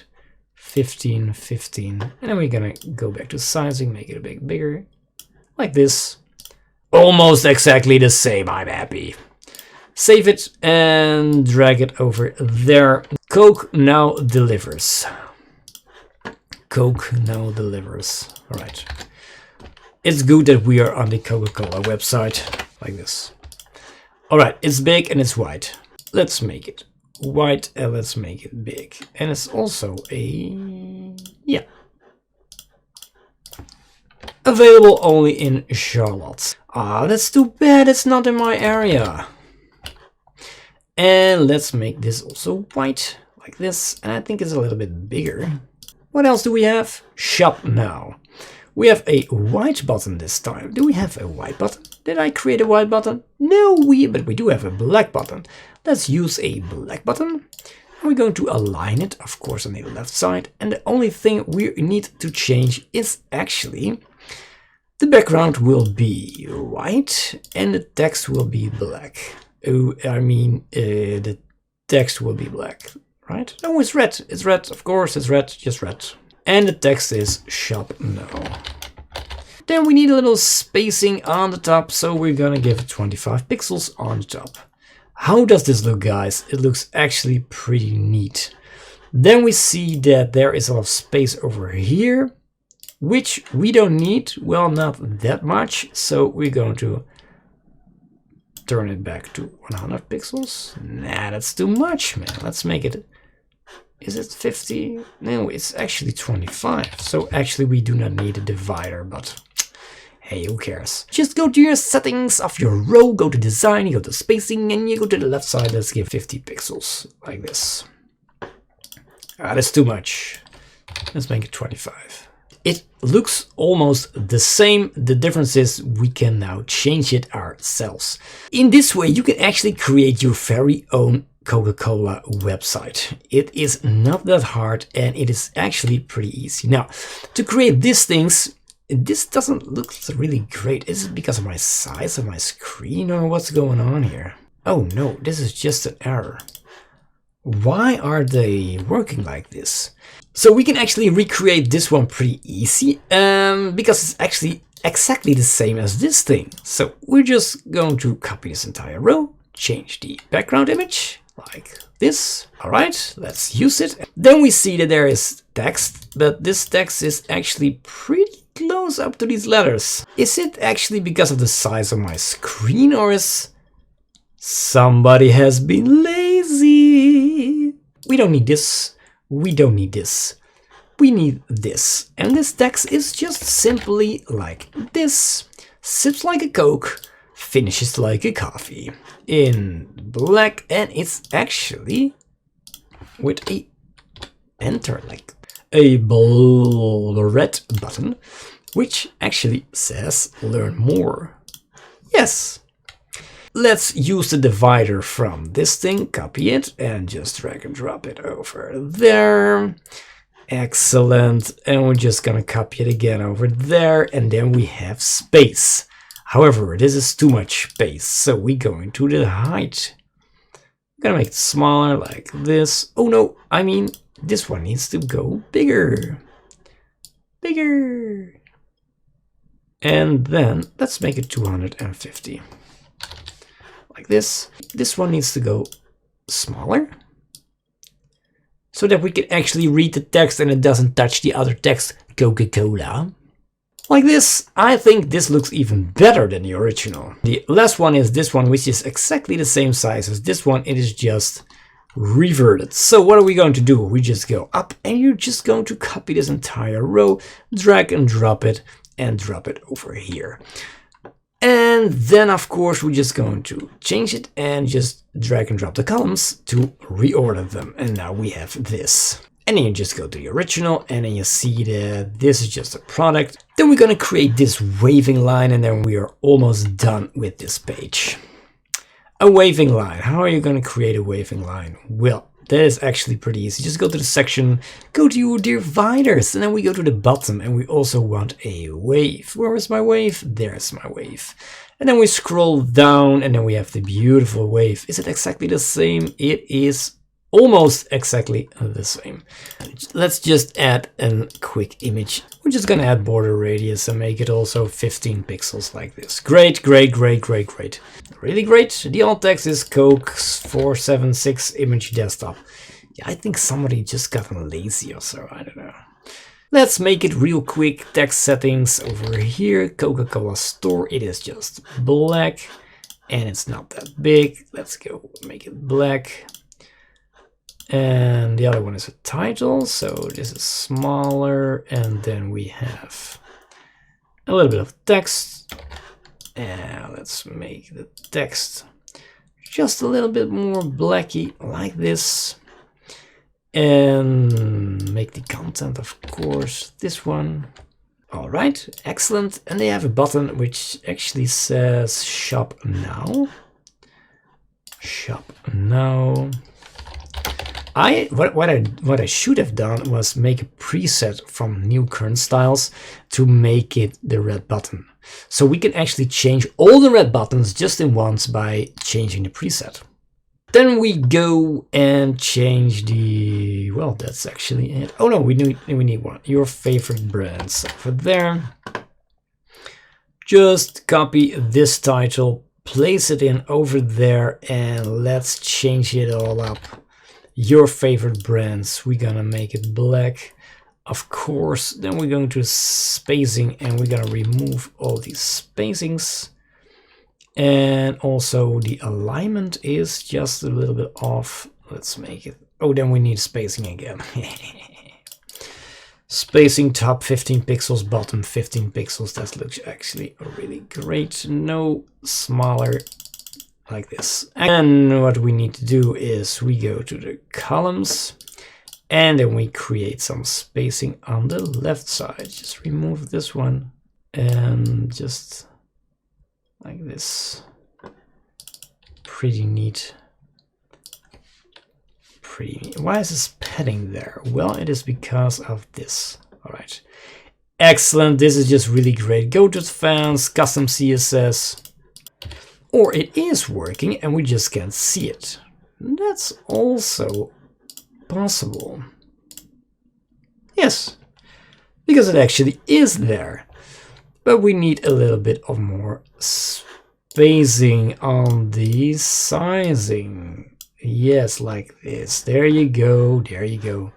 15, 15. And then we're gonna go back to sizing, make it a bit bigger, like this. Almost exactly the same, I'm happy. Save it and drag it over there. Coke now delivers. Coke now delivers. Alright. It's good that we are on the Coca-Cola website, like this. Alright, it's big and it's white. Let's make it white and let's make it big. And it's also a... yeah. Available only in Charlotte. Ah, that's too bad, it's not in my area. And let's make this also white, like this. And I think it's a little bit bigger. What else do we have? Shop now. We have a white button this time. Do we have a white button? Did I create a white button? No, but we do have a black button. Let's use a black button. And we're going to align it, of course, on the left side. And the only thing we need to change is actually the background will be white and the text will be black. Oh, I mean, the text will be black, right? No, it's red. It's red, of course, it's red, just red. And the text is shop now. Then we need a little spacing on the top, so we're gonna give it 25 pixels on the top. How does this look, guys? It looks actually pretty neat. Then we see that there is a lot of space over here, which we don't need. Well, not that much, so we're going to turn it back to 100 pixels. Nah, that's too much, man. Let's make it... Is it 50? No, it's actually 25. So actually we do not need a divider, but hey, who cares? Just go to your settings of your row, go to design, you go to spacing, and you go to the left side. Let's give 50 pixels, like this. Ah, that's too much. Let's make it 25. It looks almost the same. The difference is we can now change it ourselves. In this way, you can actually create your very own Coca-Cola website. It is not that hard and it is actually pretty easy. Now, to create these things, this doesn't look really great. Is it because of my size of my screen or what's going on here? Oh no, this is just an error. Why are they working like this? So we can actually recreate this one pretty easy because it's actually exactly the same as this thing. So we're just going to copy this entire row, change the background image like this. All right, let's use it. Then we see that there is text, but this text is actually pretty close up to these letters. Is it actually because of the size of my screen, or is somebody has been lazy? We don't need this. We don't need this. We need this. And this text is just simply like this. Sips like a Coke, finishes like a coffee. In black, and it's actually with a enter, like a red button. which actually says learn more. Yes. Let's use the divider from this thing, copy it, and just drag and drop it over there. Excellent. And we're just gonna copy it again over there, and then we have space. However, this is too much space, so we go into the height. I'm gonna make it smaller like this. Oh no, I mean, this one needs to go bigger. Bigger. And then let's make it 250. Like this. This one needs to go smaller, so that we can actually read the text and it doesn't touch the other text, Coca-Cola. Like this. I think this looks even better than the original. The last one is this one, which is exactly the same size as this one. It is just reverted. So what are we going to do? We just go up and you're just going to copy this entire row, drag and drop it over here. And then of course we're just going to change it and just drag and drop the columns to reorder them. And now we have this. And then you just go to the original and then you see that this is just a product. Then we're going to create this waving line and then we are almost done with this page. A waving line. How are you going to create a waving line? Well, that is actually pretty easy. Just go to the section, go to your dividers, and then we go to the bottom and we also want a wave. Where is my wave? There's my wave. And then we scroll down and then we have the beautiful wave. Is it exactly the same? It is almost exactly the same. Let's just add a quick image. We're just gonna add border radius and make it also 15 pixels like this. Great, great, great, great, great. Really great. The alt text is Coke 476 image desktop. Yeah, I think somebody just got lazy or so, I don't know. Let's make it real quick. Text settings over here. Coca-Cola store. It is just black and it's not that big. Let's go make it black. And the other one is a title, so this is smaller, and then we have a little bit of text. And let's make the text just a little bit more blacky like this. And make the content, of course, this one. All right, excellent. And they have a button which actually says shop now. Shop now. What I should have done was make a preset from new current styles to make it the red button. So we can actually change all the red buttons just in once by changing the preset. Then we go and change the, well, that's actually it. Oh no, we need one. Your favorite brands over there. Just copy this title, place it in over there, and let's change it all up. Your favorite brands, we're gonna make it black, of course. Then we're going to spacing and we're gonna remove all these spacings. And also the alignment is just a little bit off. Let's make it, oh, then we need spacing again. Spacing top 15 pixels, bottom 15 pixels. That looks actually really great. No smaller. Like this. And what we need to do is we go to the columns and then we create some spacing on the left side. Just remove this one and just like this. Pretty neat. Pretty neat. Why is this padding there? Well, it is because of this. All right. Excellent. This is just really great. Go to Advanced, Custom CSS. Or it is working and we just can't see it. That's also possible. Yes, because it actually is there. But we need a little bit of more spacing on the sizing. Yes, like this. There you go. There you go.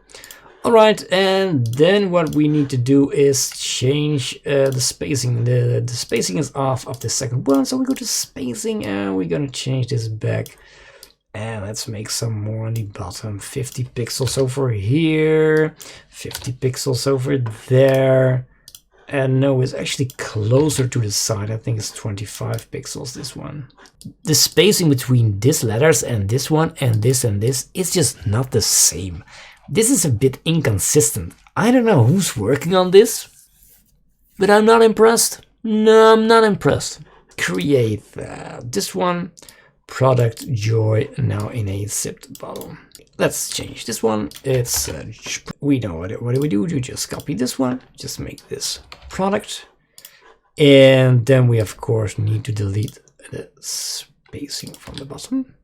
All right, and then what we need to do is change the spacing. The spacing is off of the second one, so we go to spacing and we're gonna change this back. And let's make some more on the bottom. 50 pixels over here, 50 pixels over there. And no, it's actually closer to the side. I think it's 25 pixels, this one. The spacing between these letters and this one and this is just not the same. This is a bit inconsistent. I don't know who's working on this. But I'm not impressed. No, I'm not impressed. Create this one. Product Joy now in a zipped bottle. Let's change this one. It's we know what do we do? We just copy this one. Just make this product. And then we of course need to delete the spacing from the bottom.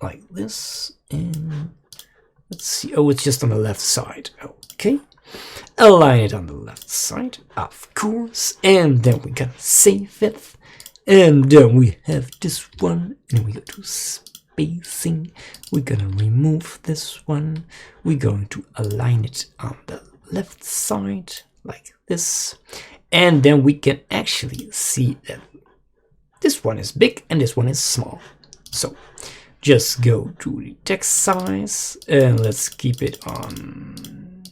Like this. And let's see. Oh, it's just on the left side. Okay. Align it on the left side, of course. And then we can save it. And then we have this one. And we go to spacing. We're gonna remove this one. We're going to align it on the left side, like this. And then we can actually see that this one is big and this one is small. So just go to the text size and let's keep it on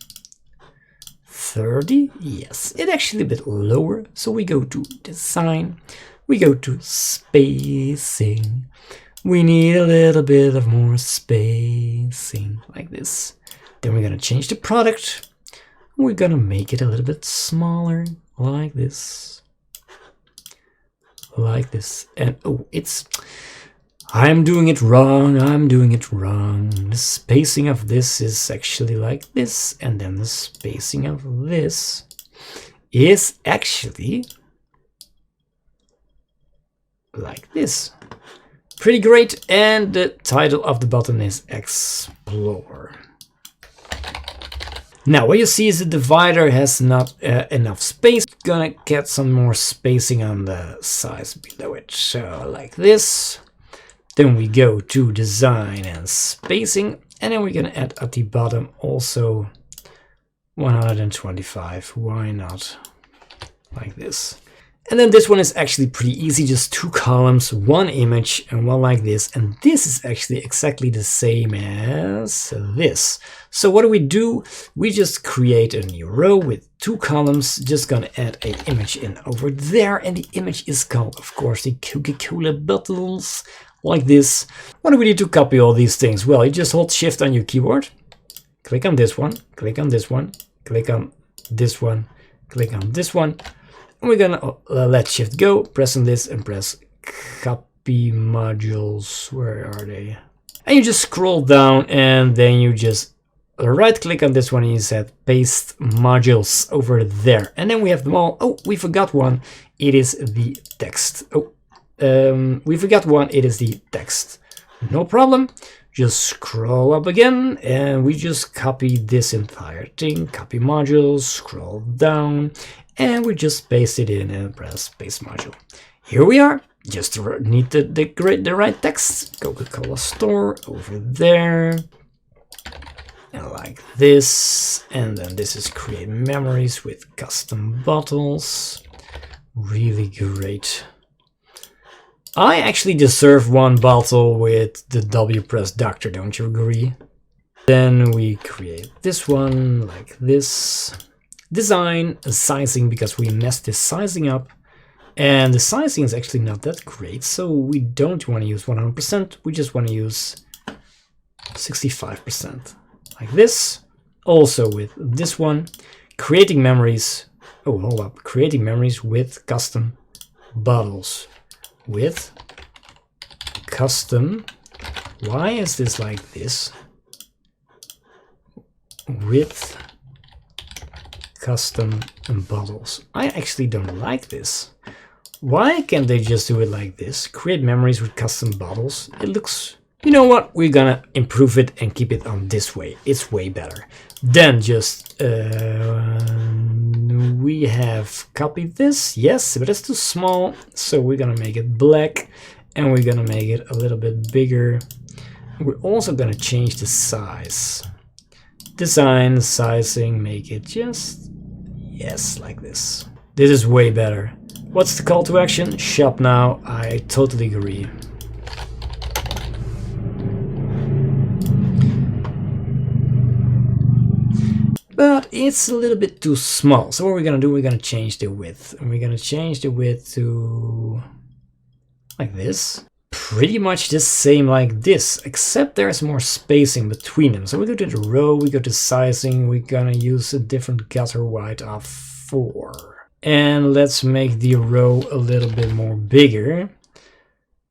30. Yes, it's actually a bit lower. So we go to design, we go to spacing. We need a little bit of more spacing like this. Then we're gonna change the product. We're gonna make it a little bit smaller like this. Like this. And oh, I'm doing it wrong. I'm doing it wrong. The spacing of this is actually like this. And then the spacing of this is actually like this. Pretty great. And the title of the button is Explore. Now what you see is the divider has not enough space. Gonna get some more spacing on the size below it. So like this. Then we go to design and spacing, and then we're gonna add at the bottom also 125. Why not? Like this. And then this one is actually pretty easy, just 2 columns, 1 image, and one like this. And this is actually exactly the same as this. So what do? We just create a new row with 2 columns, just gonna add an image in over there. And the image is called, of course, the Coca-Cola bottles. Like this. What do we need to copy all these things? Well, you just hold Shift on your keyboard, click on this one, click on this one, click on this one, click on this one, and we're gonna let Shift go, press on this and press copy modules. Where are they? And you just scroll down and then you just right click on this one and you said paste modules over there. And then we have them all. Oh, we forgot one. It is the text. Oh. We forgot one, it is the text. No problem, just scroll up again and we just copy this entire thing, copy modules, scroll down, and we just paste it in and press paste module. Here we are, just need the right text, Coca-Cola store over there, and like this, and then this is create memories with custom bottles, really great. I actually deserve 1 bottle with the WPress Doctor, don't you agree? Then we create this one like this. Design, sizing, because we messed this sizing up. And the sizing is actually not that great, so we don't want to use 100%, we just want to use 65%. Like this. Also with this one, creating memories. Oh, hold up. Creating memories with custom bottles. With custom, why is this like this? With custom bottles. I actually don't like this. Why can't they just do it like this? Create memories with custom bottles. It looks, you know what? We're gonna improve it and keep it on this way. It's way better. Then just we have copied this, yes, but it's too small, so we're gonna make it black and we're gonna make it a little bit bigger. We're also gonna change the size. Design, sizing, make it just, yes, like this. This is way better. What's the call to action? Shop now. I totally agree. But it's a little bit too small. So what we're gonna do, we're gonna change the width. And we're gonna change the width to like this. Pretty much the same like this, except there's more spacing between them. So we go to the row, we go to sizing, we're gonna use a different gutter height of 4. And let's make the row a little bit more bigger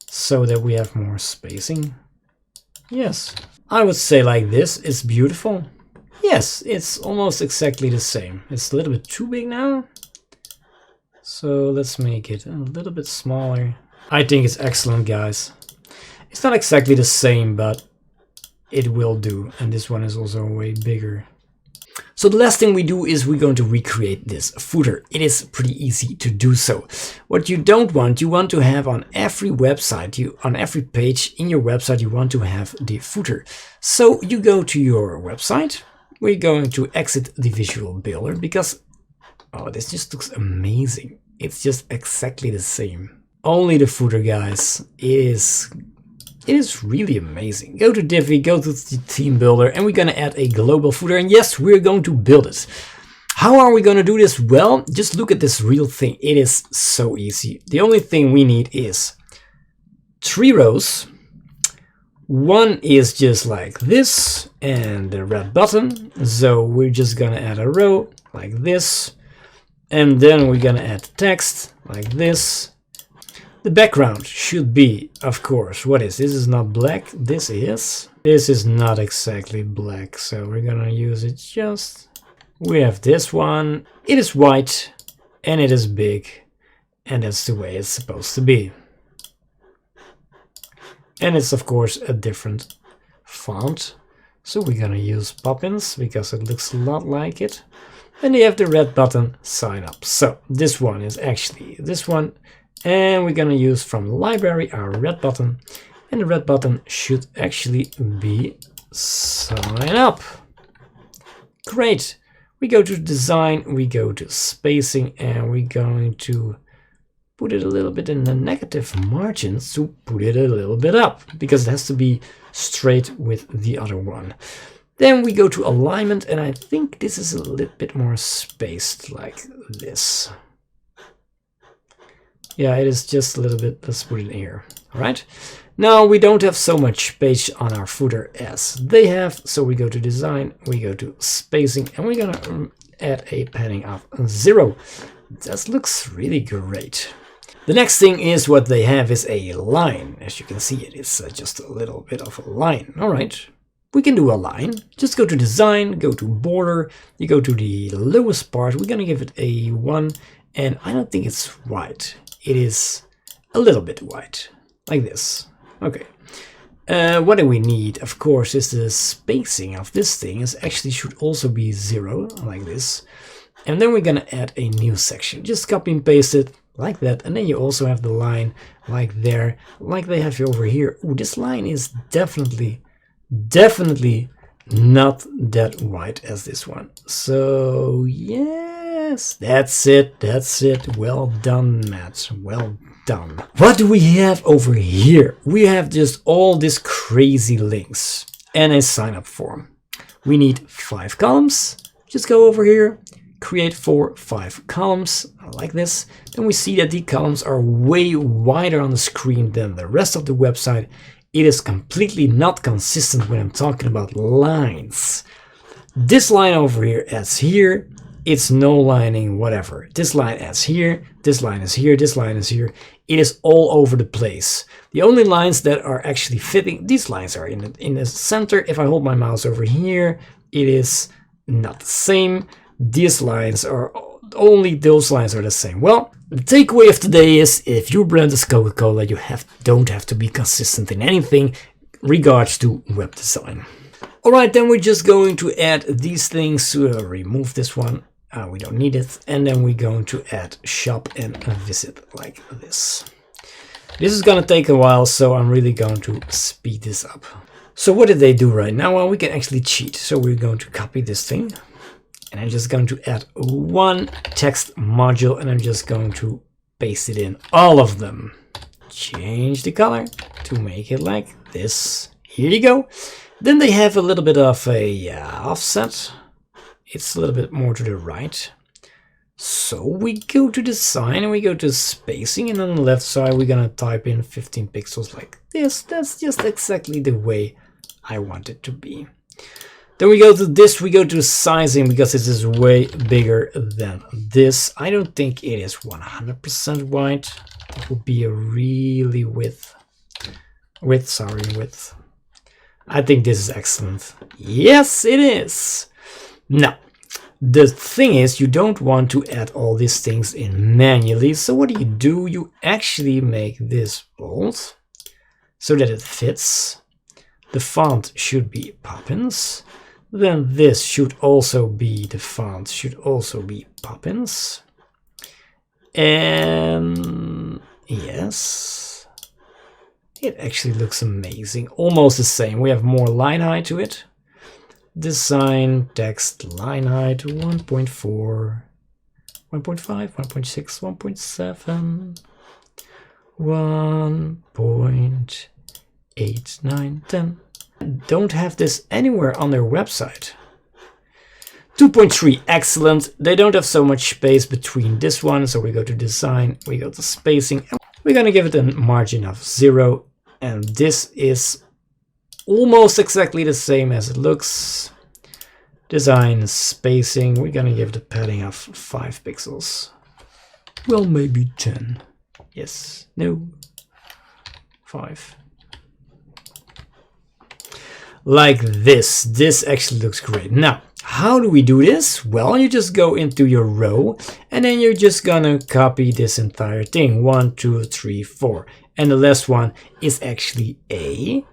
so that we have more spacing. Yes, I would say like this is beautiful. Yes, it's almost exactly the same. It's a little bit too big now. So let's make it a little bit smaller. I think it's excellent, guys. It's not exactly the same, but it will do. And this one is also way bigger. So the last thing we do is we're going to recreate this footer. It is pretty easy to do so. What you don't want, you want to have on every website, on every page in your website, you want to have the footer. So you go to your website. We're going to exit the visual builder because, oh, this just looks amazing. It's just exactly the same. Only the footer, guys. It is really amazing. Go to Divi, go to the theme builder, and we're going to add a global footer. And yes, we're going to build it. How are we going to do this? Well, just look at this real thing. It is so easy. The only thing we need is 3 rows. One is just like this and the red button. So we're just going to add a row like this. And then we're going to add text like this. The background should be, of course, what is this? Is not black. This is not exactly black. So we're going to use it just. We have this one. It is white and it is big. And that's the way it's supposed to be. And it's of course a different font. So we're gonna use Poppins because it looks a lot like it. And you have the red button, sign up. So this one is actually this one. And we're gonna use from library our red button. And the red button should actually be sign up. Great. We go to design, we go to spacing, and we're going to put it a little bit in the negative margins to put it a little bit up, because it has to be straight with the other one. Then we go to alignment, and I think this is a little bit more spaced like this. Yeah, it is just a little bit, let's put it here. All right. Now we don't have so much space on our footer as they have, so we go to design, we go to spacing, and we're gonna add a padding of 0. That looks really great. The next thing is what they have is a line. As you can see, it is just a little bit of a line. All right, we can do a line. Just go to design, go to border, you go to the lowest part. We're gonna give it a 1, and I don't think it's white. It is a little bit white, like this. Okay. What do we need, of course, is the spacing of this thing is actually should also be 0, like this. And then we're gonna add a new section. Just copy and paste it like that, and then you also have the line like there, like they have over here. Ooh, this line is definitely not that white as this one. So yes, that's it. Well done, Matt. Well done. What do we have over here? We have just all these crazy links and a sign up form. We need 5 columns. Just go over here, create 5 columns like this. Then we see that the columns are way wider on the screen than the rest of the website. It is completely not consistent when I'm talking about lines. This line over here adds here. It's no lining, whatever. This line adds here. This line is here. This line is here. It is all over the place. The only lines that are actually fitting, these lines are in the center. If I hold my mouse over here, it is not the same. These lines are only those lines are the same. Well, the takeaway of today is if your brand is Coca-Cola, you don't have to be consistent in anything regards to web design. All right, then we're just going to add these things to remove this one. We don't need it. And then we're going to add shop and visit like this. This is going to take a while, so I'm really going to speed this up. So what did they do right now? Well, we can actually cheat. So we're going to copy this thing. And I'm just going to add 1 text module, and I'm just going to paste it in all of them. Change the color to make it like this. Here you go. Then they have a little bit of a offset. It's a little bit more to the right. So we go to design and we go to spacing, and on the left side we're gonna type in 15 pixels like this. That's just exactly the way I want it to be. Then we go to this, we go to sizing because this is way bigger than this. I don't think it is 100% wide. It would be a really width. I think this is excellent. Yes, it is. Now, the thing is, you don't want to add all these things in manually. So what do? You actually make this bold so that it fits. The font should be Poppins. Then this should also be, the font should also be Poppins. And yes, it actually looks amazing. Almost the same. We have more line height to it. Design, text, line height, 1.4, 1.5, 1.6, 1.7, 1.8, 9, 10. Don't have this anywhere on their website. 2.3, excellent. They don't have so much space between this one, so we go to design, we go to spacing, and we're gonna give it a margin of 0, and this is almost exactly the same as it looks. Design, spacing, we're gonna give it a padding of 5 pixels. Well, maybe 10. Yes, no, 5. Like this. This actually looks great. Now, how do we do this? Well, you just go into your row and then you're just gonna copy this entire thing. 1, 2, 3, 4. And the last one is actually a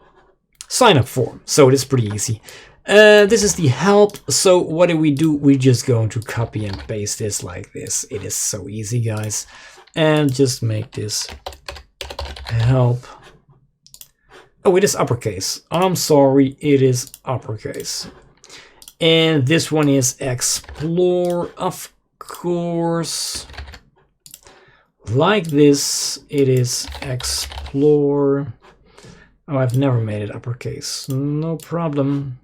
sign up form. So it is pretty easy. This is the help. So what do? We're just going to copy and paste this like this. It is so easy, guys. And just make this help. Oh, it is uppercase. I'm sorry, it is uppercase. And this one is explore, of course. Like this, it is explore. Oh, I've never made it uppercase. No problem.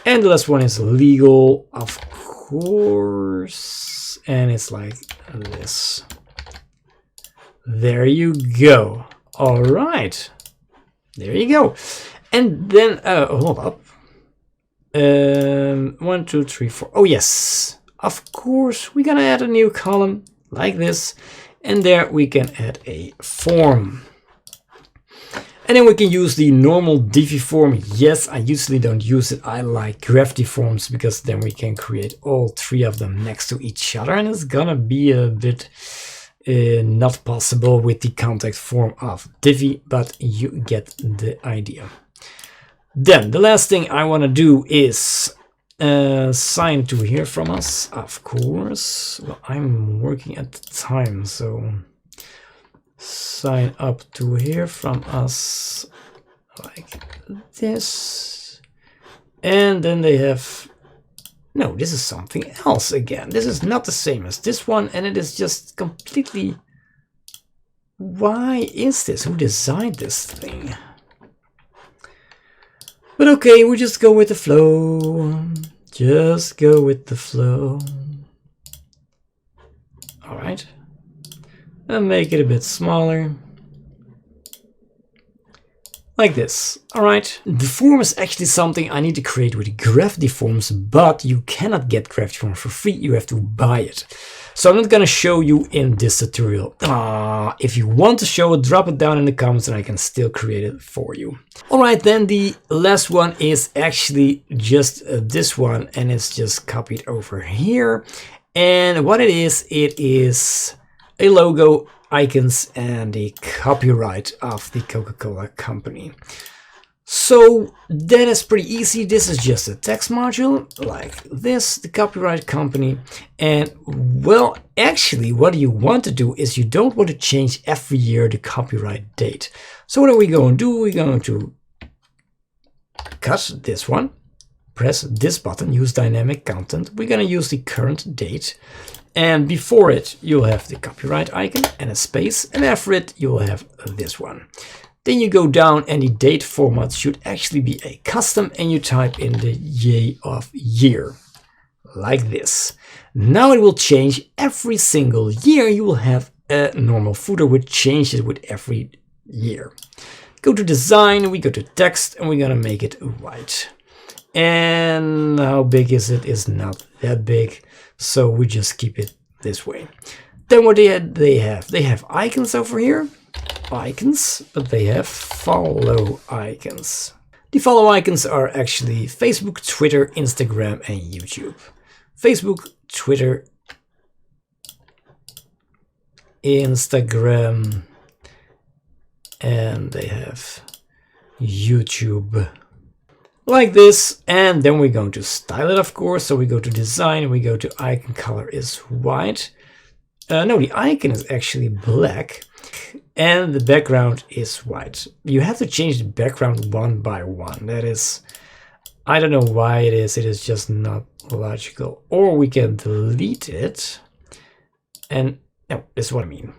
And the last one is legal, of course. And it's like this. There you go. All right. There you go. And then, hold up. 1, 2, 3, 4. Oh, yes. Of course, we're gonna add a new column like this. And there we can add a form. And then we can use the normal Divi form. Yes, I usually don't use it. I like Gravity forms because then we can create all 3 of them next to each other. And it's gonna be a bit not possible with the contact form of Divi, but you get the idea. Then the last thing I want to do is sign to hear from us, of course. Well, I'm working at the time, so sign up to hear from us like this. And then they have, no, this is something else again. This is not the same as this one, and it is just completely... Why is this? Who designed this thing? But okay, we just go with the flow. Just go with the flow. Alright. And make it a bit smaller. Like this. Alright. The form is actually something I need to create with Gravity Forms, but you cannot get Gravity Forms for free. You have to buy it. So I'm not gonna show you in this tutorial. If you want to show it, drop it down in the comments and I can still create it for you. Alright, then the last one is actually just this one, and it's just copied over here. And what it is a logo, icons, and a copyright of the Coca-Cola company. So that is pretty easy. This is just a text module like this, the copyright company. And well, actually what you want to do is you don't want to change every year the copyright date. So what are we going to do? We're going to cut this one, press this button, use dynamic content. We're going to use the current date. And before it, you'll have the copyright icon and a space. And after it, you'll have this one. Then you go down and the date format should actually be a custom, and you type in the year of year, like this. Now it will change every single year. You will have a normal footer which changes with every year. Go to design, we go to text, and we're gonna make it white. And how big is it? Is not that big, so we just keep it this way. Then what they have icons over here, icons, but they have follow icons. The follow icons are actually Facebook, Twitter, Instagram, and YouTube. Facebook, Twitter, Instagram, and they have YouTube. Like this, and then we're going to style it, of course. So we go to design, we go to icon color is white. No, the icon is actually black, and the background is white. You have to change the background one by one. That is, I don't know why it is just not logical. Or we can delete it, and no, this is what I mean.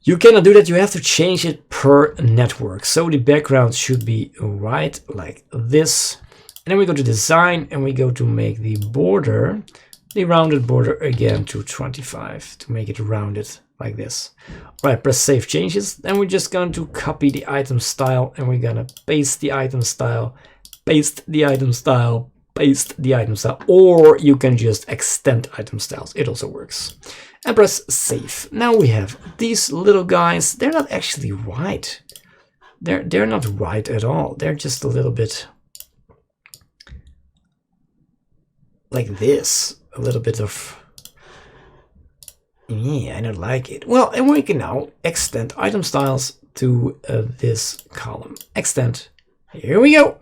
You cannot do that, you have to change it per network. So the background should be white like this. And then we go to design and we go to make the border, the rounded border again to 25 to make it rounded like this. All right, press save changes. Then we're just going to copy the item style and we're gonna paste the item style, paste the item style, paste the item style, or you can just extend item styles. It also works. And press save. Now we have these little guys. They're not actually white. They're not white at all. They're just a little bit like this. A little bit of, yeah, I don't like it. Well, and we can now extend item styles to this column. Extend. Here we go.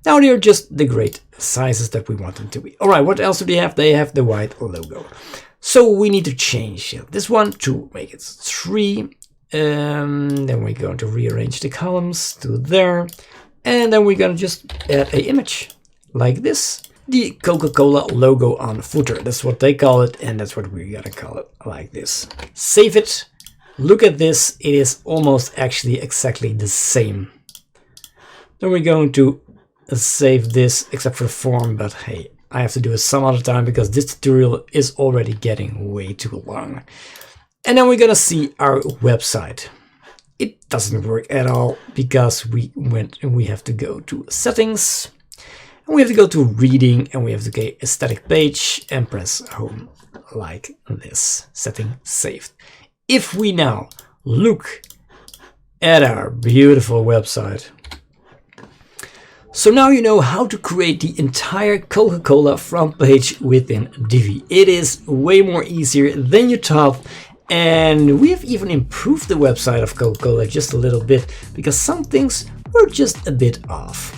Now they're just the great sizes that we want them to be. All right, what else do they have? They have the white logo. So we need to change this one to make it 3. Then we're going to rearrange the columns to there. And then we're going to just add an image like this. The Coca-Cola logo on the footer. That's what they call it. And that's what we're going to call it like this. Save it. Look at this. It is almost actually exactly the same. Then we're going to save this except for the form. But hey, I have to do it some other time because this tutorial is already getting way too long. And then we're gonna see our website. It doesn't work at all because we have to go to settings, and we have to go to reading, and we have to go static page and press home like this. Setting saved. If we now look at our beautiful website, so now you know how to create the entire Coca-Cola front page within Divi. It is way more easier than you thought, and we have even improved the website of Coca-Cola just a little bit because some things were just a bit off.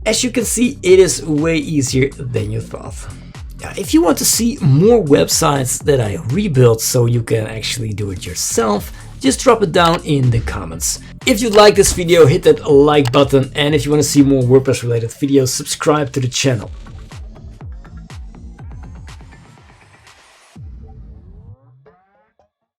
As you can see, it is way easier than you thought. Now, if you want to see more websites that I rebuilt so you can actually do it yourself, just drop it down in the comments. If you like this video, hit that like button, and if you want to see more WordPress related videos, subscribe to the channel.